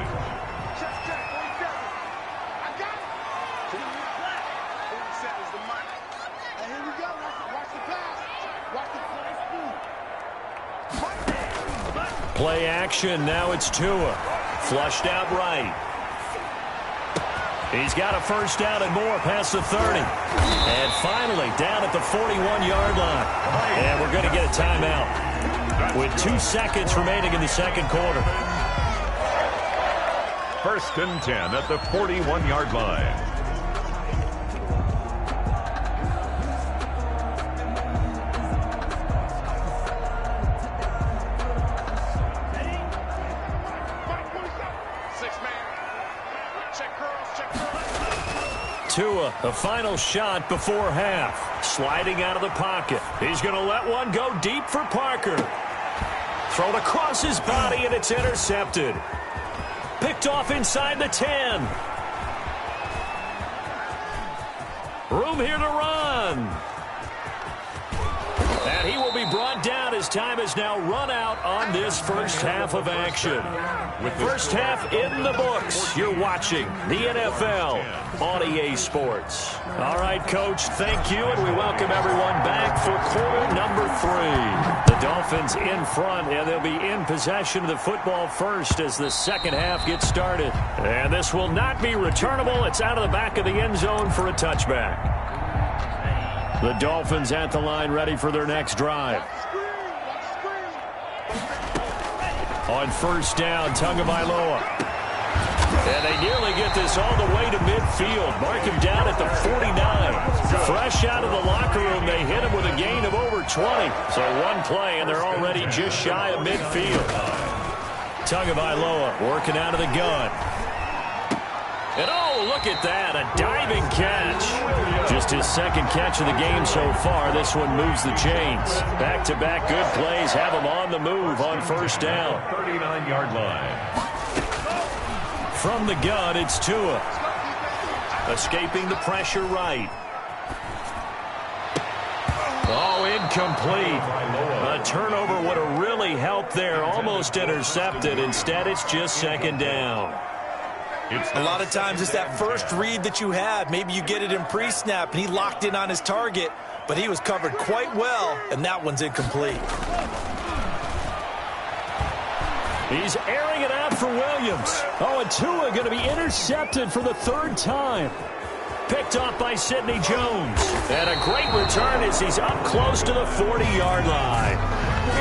Play action, now it's Tua. Flushed out right. He's got a first down and more past the 30. And finally down at the 41-yard line. And we're going to get a timeout with 2 seconds remaining in the second quarter. First and 10 at the 41-yard line. Tua, the final shot before half. Sliding out of the pocket. He's going to let one go deep for Parker. Thrown across his body, and it's intercepted. Picked off inside the 10. Room here to run. And he will be brought down as time has now run out on this first half of action. With first half in the books, you're watching the NFL on EA Sports. All right, Coach, thank you, and we welcome everyone back for quarter number 3. The Dolphins in front, and they'll be in possession of the football first as the second half gets started. And this will not be returnable. It's out of the back of the end zone for a touchback. The Dolphins at the line ready for their next drive. On first down, Tagovailoa. And they nearly get this all the way to midfield. Mark him down at the 49. Fresh out of the locker room, they hit him with a gain of over 20. So one play, and they're already just shy of midfield. Tagovailoa working out of the gun. And oh, look at that, a diving catch. Just his second catch of the game so far. This one moves the chains. Back-to-back good plays have him on the move on first down. 39-yard line. From the gun, it's Tua. Escaping the pressure right. Oh, incomplete. A turnover would have really helped there. Almost intercepted. Instead, it's just second down. A lot of times it's that first read that you have. Maybe you get it in pre-snap, and he locked in on his target, but he was covered quite well, and that one's incomplete. He's airing it out for Williams. Oh, and Tua going to be intercepted for the third time. Picked off by Sidney Jones. And a great return as he's up close to the 40-yard line.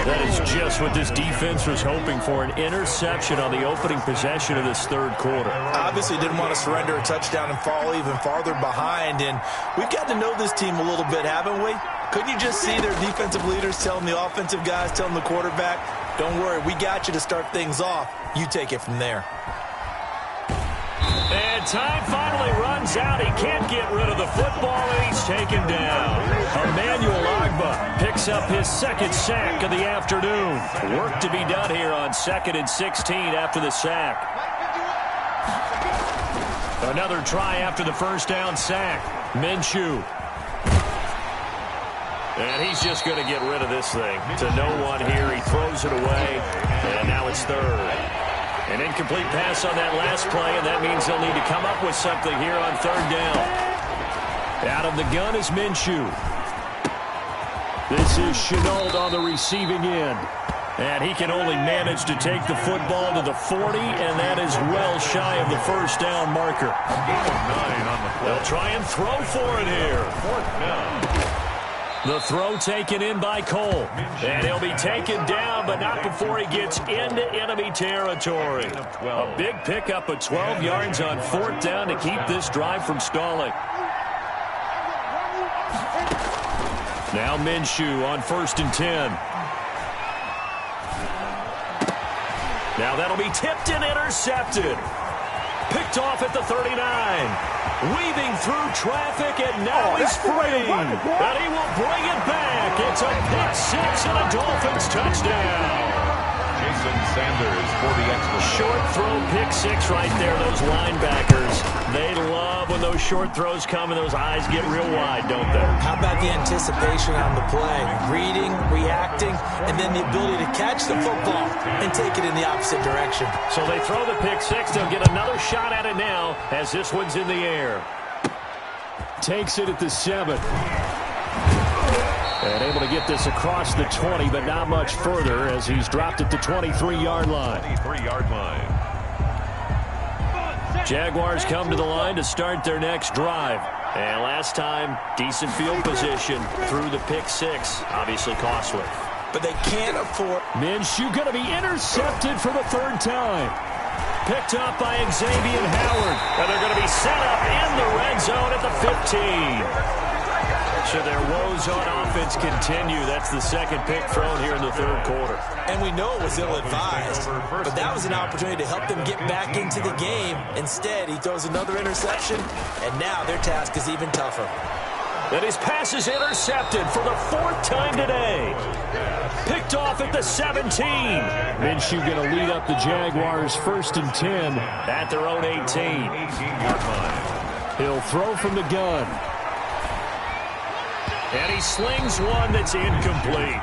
That is just what this defense was hoping for, an interception on the opening possession of this third quarter. Obviously didn't want to surrender a touchdown and fall even farther behind, and we've gotten to know this team a little bit, haven't we? Couldn't you just see their defensive leaders telling the offensive guys, telling the quarterback, don't worry, we got you to start things off. You take it from there. And time finally runs out. He can't get rid of the football, and he's taken down. Emmanuel Ogbah picks up his second sack of the afternoon. Work to be done here on 2nd and 16 after the sack. Another try after the first down sack. Minshew. And he's just going to get rid of this thing. To no one here. He throws it away. And now it's third. An incomplete pass on that last play, and that means they'll need to come up with something here on third down. Out of the gun is Minshew. This is Shenault on the receiving end. And he can only manage to take the football to the 40, and that is well shy of the first down marker. They'll try and throw for it here. 4th down. The throw taken in by Cole. And he'll be taken down, but not before he gets into enemy territory. A big pickup of 12 yards on 4th down to keep this drive from stalling. Now Minshew on 1st and 10. Now that'll be tipped and intercepted. Picked off at the 39. Weaving through traffic, and now he's free. And he will bring it back. It's a pick six and a Dolphins touchdown. Jason Sanders for the extra. Short throw pick six right there, those linebackers. They love when those short throws come and those eyes get real wide, don't they? How about the anticipation on the play? Reading, reacting, and then the ability to catch the football and take it in the opposite direction. So they throw the pick six. They'll get another shot at it now as this one's in the air. Takes it at the 7. And able to get this across the 20, but not much further as he's dropped at the 23-yard line. 23-yard line. Jaguars come to the line to start their next drive. And last time, decent field position through the pick six. Obviously costly. But they can't afford. Minshew going to be intercepted for the third time. Picked up by Xavier Howard. And they're going to be set up in the red zone at the 15. So their woes on offense continue. That's the second pick thrown here in the third quarter. And we know it was ill-advised, but that was an opportunity to help them get back into the game. Instead, he throws another interception, and now their task is even tougher. And his pass is intercepted for the 4th time today. Picked off at the 17. Minshew going to lead up the Jaguars 1st and 10 at their own 18. 18-yard line. He'll throw from the gun. And he slings one that's incomplete.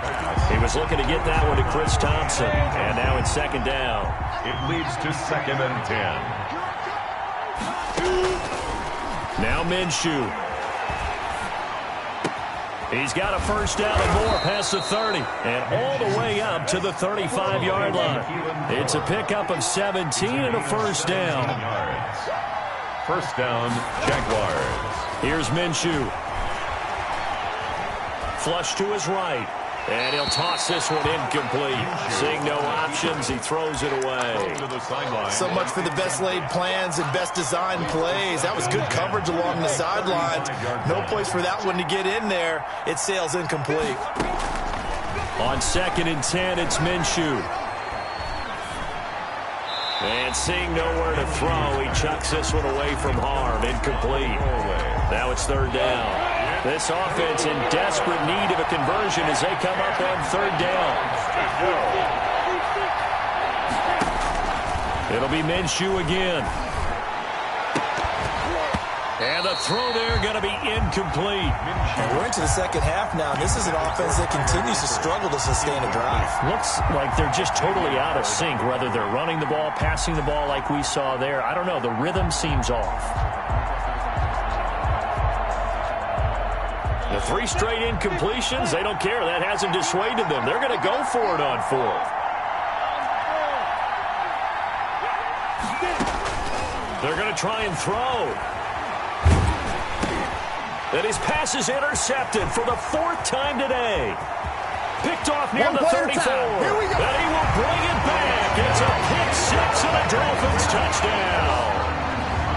He was looking to get that one to Chris Thompson. And now it's 2nd down. It leads to 2nd and 10. Now Minshew. He's got a first down and more past the 30. And all the way up to the 35-yard line. It's a pickup of 17 and a first down. 1st down, Jaguars. Here's Minshew. Flush to his right. And he'll toss this one incomplete. Seeing no options, he throws it away. So much for the best laid plans and best designed plays. That was good coverage along the sidelines. No place for that one to get in there. It sails incomplete. On 2nd and 10, it's Minshew. And seeing nowhere to throw, he chucks this one away from harm. Incomplete. Now it's 3rd down. This offense in desperate need of a conversion as they come up on 3rd down. It'll be Minshew again. And the throw there going to be incomplete. And we're into the second half now, and this is an offense that continues to struggle to sustain a drive. Looks like they're just totally out of sync, whether they're running the ball, passing the ball like we saw there. I don't know. The rhythm seems off. The 3 straight incompletions, they don't care. That hasn't dissuaded them. They're going to go for it on 4th. They're going to try and throw. And his pass is intercepted for the 4th time today. Picked off near the 34. And he will bring it back. It's a pick 6 and a Dolphins touchdown.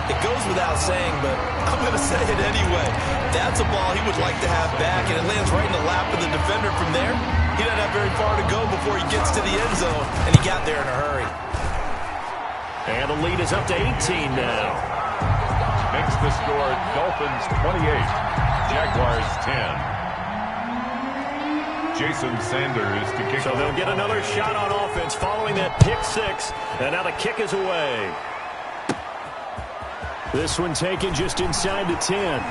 It goes without saying, but I'm going to say it anyway. That's a ball he would like to have back, and it lands right in the lap of the defender from there. He doesn't have very far to go before he gets to the end zone, and he got there in a hurry. And the lead is up to 18 now. Makes the score Dolphins 28, Jaguars 10. Jason Sanders to kick. So they'll get another shot on offense following that pick 6. And now the kick is away. This one taken just inside the 10.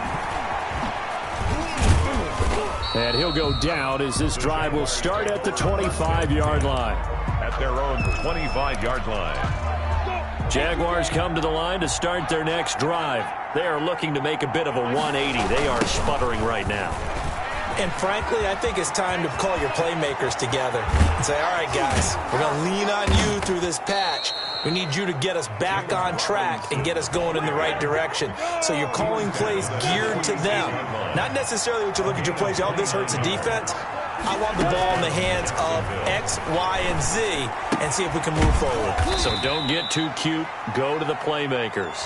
And he'll go down as this drive will start at the 25-yard line. At their own 25-yard line. Jaguars come to the line to start their next drive. They are looking to make a bit of a 180. They are sputtering right now. And frankly, I think it's time to call your playmakers together and say, all right, guys, we're going to lean on you through this patch. We need you to get us back on track and get us going in the right direction. So you're calling plays geared to them. Not necessarily what you look at your plays, oh, this hurts the defense. I want the ball in the hands of X, Y, and Z and see if we can move forward. So don't get too cute. Go to the playmakers.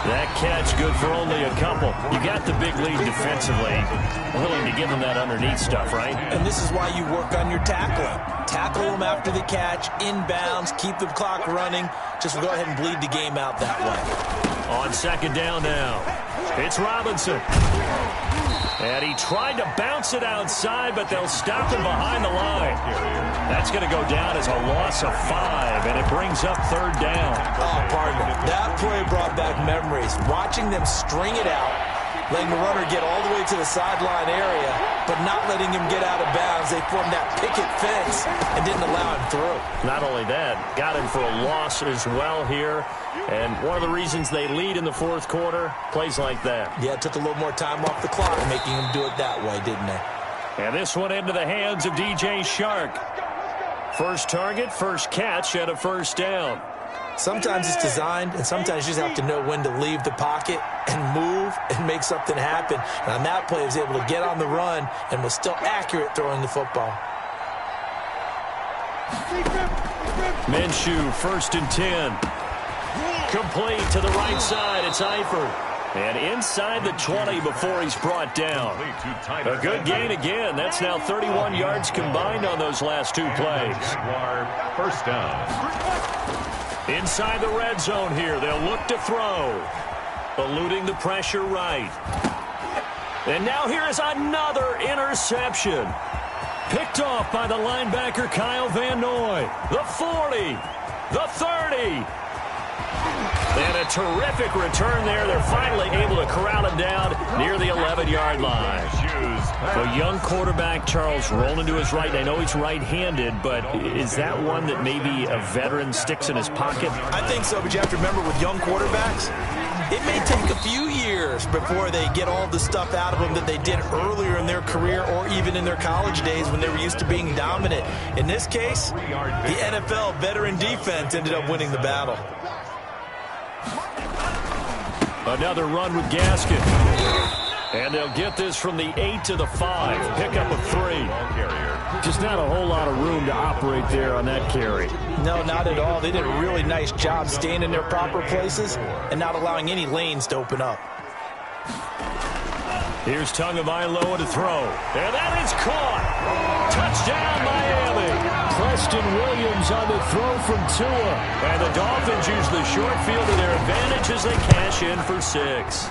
That catch good for only a couple. You got the big lead defensively. Willing to give them that underneath stuff, right? And this is why you work on your tackling. Tackle them after the catch, inbounds, keep the clock running. Just go ahead and bleed the game out that way. On second down now, it's Robinson. And he tried to bounce it outside, but they'll stop him behind the line. That's going to go down as a loss of 5, and it brings up third down. Oh, pardon me. That play brought back memories. Watching them string it out, letting the runner get all the way to the sideline area, but not letting him get out of bounds. They formed that picket fence and didn't allow him through. Not only that, got him for a loss as well here. And one of the reasons they lead in the 4th quarter, plays like that. Yeah, it took a little more time off the clock, making him do it that way, didn't they? And this one into the hands of DJ Chark. First target, first catch, and a first down. Sometimes it's designed, and sometimes you just have to know when to leave the pocket and move and make something happen. And on that play, he was able to get on the run and was still accurate throwing the football. Minshew, 1st and 10. Complete to the right side. It's Eifert. And inside the 20 before he's brought down. A good gain again. That's now 31 yards combined on those last 2 plays. First down. Inside the red zone here. They'll look to throw. Eluding the pressure right. And now here is another interception. Picked off by the linebacker Kyle Van Noy. The 40. The 30. And a terrific return there. They're finally able to corral him down near the 11-yard line. The young quarterback, Charles, rolling to his right. I know he's right-handed, but is that one that maybe a veteran sticks in his pocket? I think so, but you have to remember with young quarterbacks, it may take a few years before they get all the stuff out of them that they did earlier in their career or even in their college days when they were used to being dominant. In this case, the NFL veteran defense ended up winning the battle. Another run with Gaskin. And they'll get this from the 8 to the 5. Pickup of 3. Just not a whole lot of room to operate there on that carry. No, not at all. They did a really nice job staying in their proper places and not allowing any lanes to open up. Here's Tagovailoa to throw. And that is caught. Touchdown, Miami. Preston Williams on the throw from Tua. And the Dolphins use the short field to their advantage as they cash in for 6.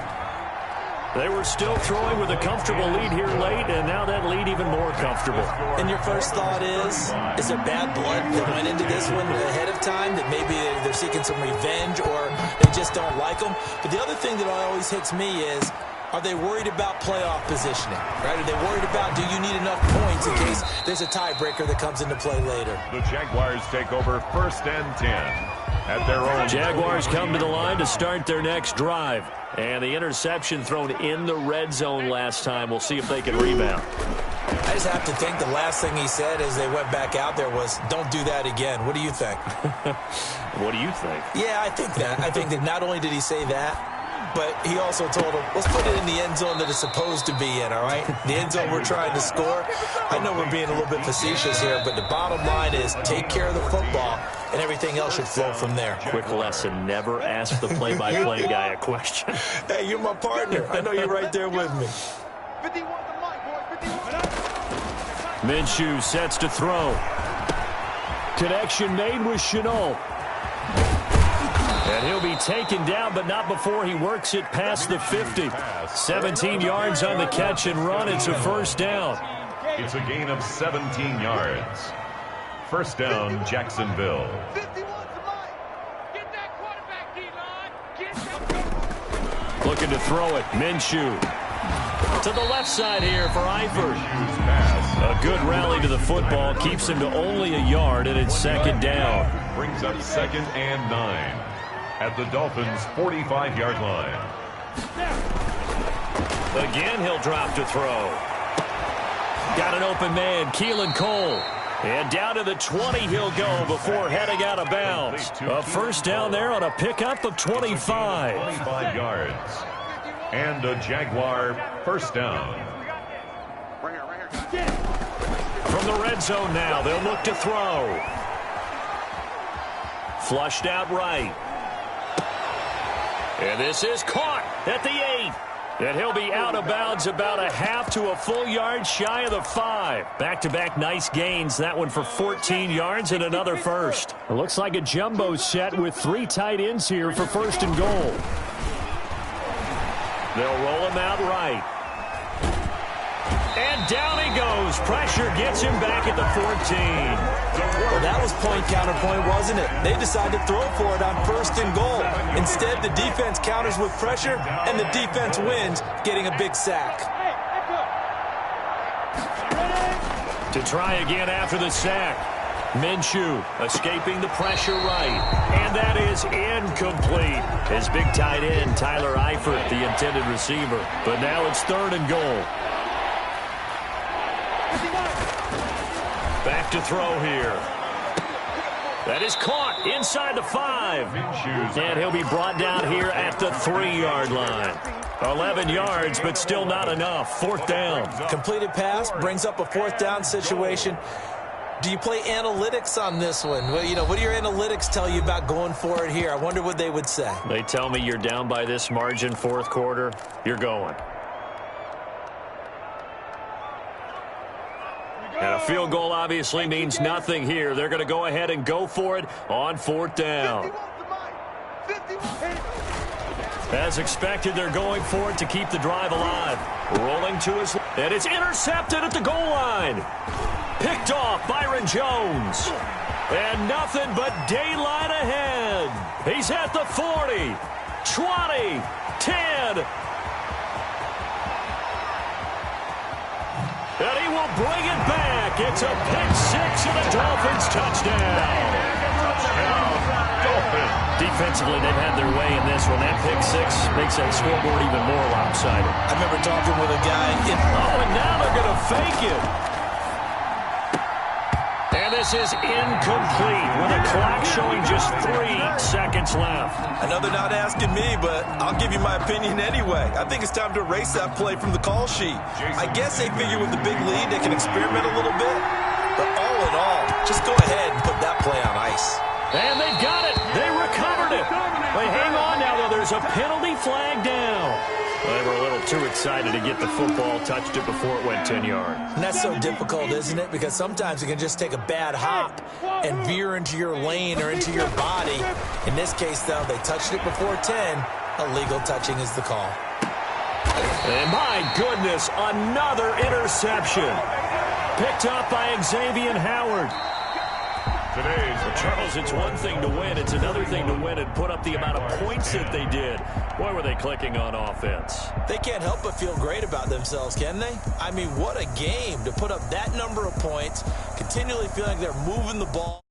They were still throwing with a comfortable lead here late, and now that lead even more comfortable. And your first thought is there bad blood that went into this one ahead of time, that maybe they're seeking some revenge or they just don't like them? But the other thing that always hits me is, are they worried about playoff positioning? Right? Are they worried about, do you need enough points in case there's a tiebreaker that comes into play later? The Jaguars take over 1st and 10 at their own. Jaguars come to the line to start their next drive. And the interception thrown in the red zone last time. We'll see if they can rebound. I just have to think the last thing he said as they went back out there was, don't do that again. What do you think? What do you think? Yeah, I think that. I think that not only did he say that, but he also told him, let's put it in the end zone that it's supposed to be in, all right? The end zone we're trying to score. I know we're being a little bit facetious here, but the bottom line is take care of the football, and everything else should flow from there. Quick lesson, never ask the play-by-play guy a question. Hey, you're my partner. I know you're right there with me. 51 to Mike, boy. 51. Minshew sets to throw. Connection made with Shenault. And he'll be taken down, but not before he works it past the 50. 17 yards on the catch and run. It's a first down. It's a gain of 17 yards. First down, Jacksonville. 51 to Mike. Get that quarterback, D-line. Get that. Looking to throw it. Minshew. To the left side here for Eifert. A good rally to the football. Keeps him to only a yard, and it's second down. Brings up 2nd and 9 at the Dolphins' 45-yard line. Again, he'll drop to throw. Got an open man, Keelan Cole. And down to the 20 he'll go before heading out of bounds. A first down there on a pickup of 25. 25 yards. And a Jaguar first down. Right here. From the red zone now, they'll look to throw. Flushed out right. And this is caught at the 8. And he'll be out of bounds about a half to a full yard shy of the 5. Back-to-back nice gains. That one for 14 yards and another first. It looks like a jumbo set with 3 tight ends here for first and goal. They'll roll him out right. And down he goes. Pressure gets him back at the 14. Well, that was point counterpoint, wasn't it? They decided to throw for it on first and goal. Instead, the defense counters with pressure, and the defense wins, getting a big sack. To try again after the sack. Minshew escaping the pressure right. And that is incomplete. His big tight end, Tyler Eifert, the intended receiver. But now it's 3rd and goal. Back to throw here. That is caught inside the 5. And he'll be brought down here at the 3-yard line. 11 yards, but still not enough. 4th down. Completed pass brings up a 4th down situation. Do you play analytics on this one? Well, you know, what do your analytics tell you about going for it here? I wonder what they would say. They tell me you're down by this margin, 4th quarter. You're going. And a field goal obviously means nothing here. They're going to go ahead and go for it on 4th down. As expected, they're going for it to keep the drive alive. Rolling to his... And it's intercepted at the goal line. Picked off Byron Jones. And nothing but daylight ahead. He's at the 40, 20, 10. And he will bring it back. It's a pick-6 and a Dolphins touchdown. Dolphins. Defensively, they've had their way in this one. That pick-6 makes that scoreboard even more lopsided. I remember talking with a guy. And now they're going to fake it. And this is incomplete with a clock showing just 3 seconds left. I know they're not asking me, but I'll give you my opinion anyway. I think it's time to erase that play from the call sheet. I guess they figure with the big lead they can experiment a little bit. But all in all, just go ahead and put that play on ice. And they've got it. They recovered it. Wait, hang on now, though. There's a penalty flag down. Well, they were a little too excited to get the football, touched it before it went 10 yards. And that's so difficult, isn't it? Because sometimes you can just take a bad hop and veer into your lane or into your body. In this case, though, they touched it before 10. Illegal touching is the call. And my goodness, another interception. Picked up by Xavier Howard. Charles, it's one thing to win. It's another thing to win and put up the amount of points that they did. Boy, were they clicking on offense. They can't help but feel great about themselves, can they? I mean, what a game to put up that number of points, continually feeling like they're moving the ball.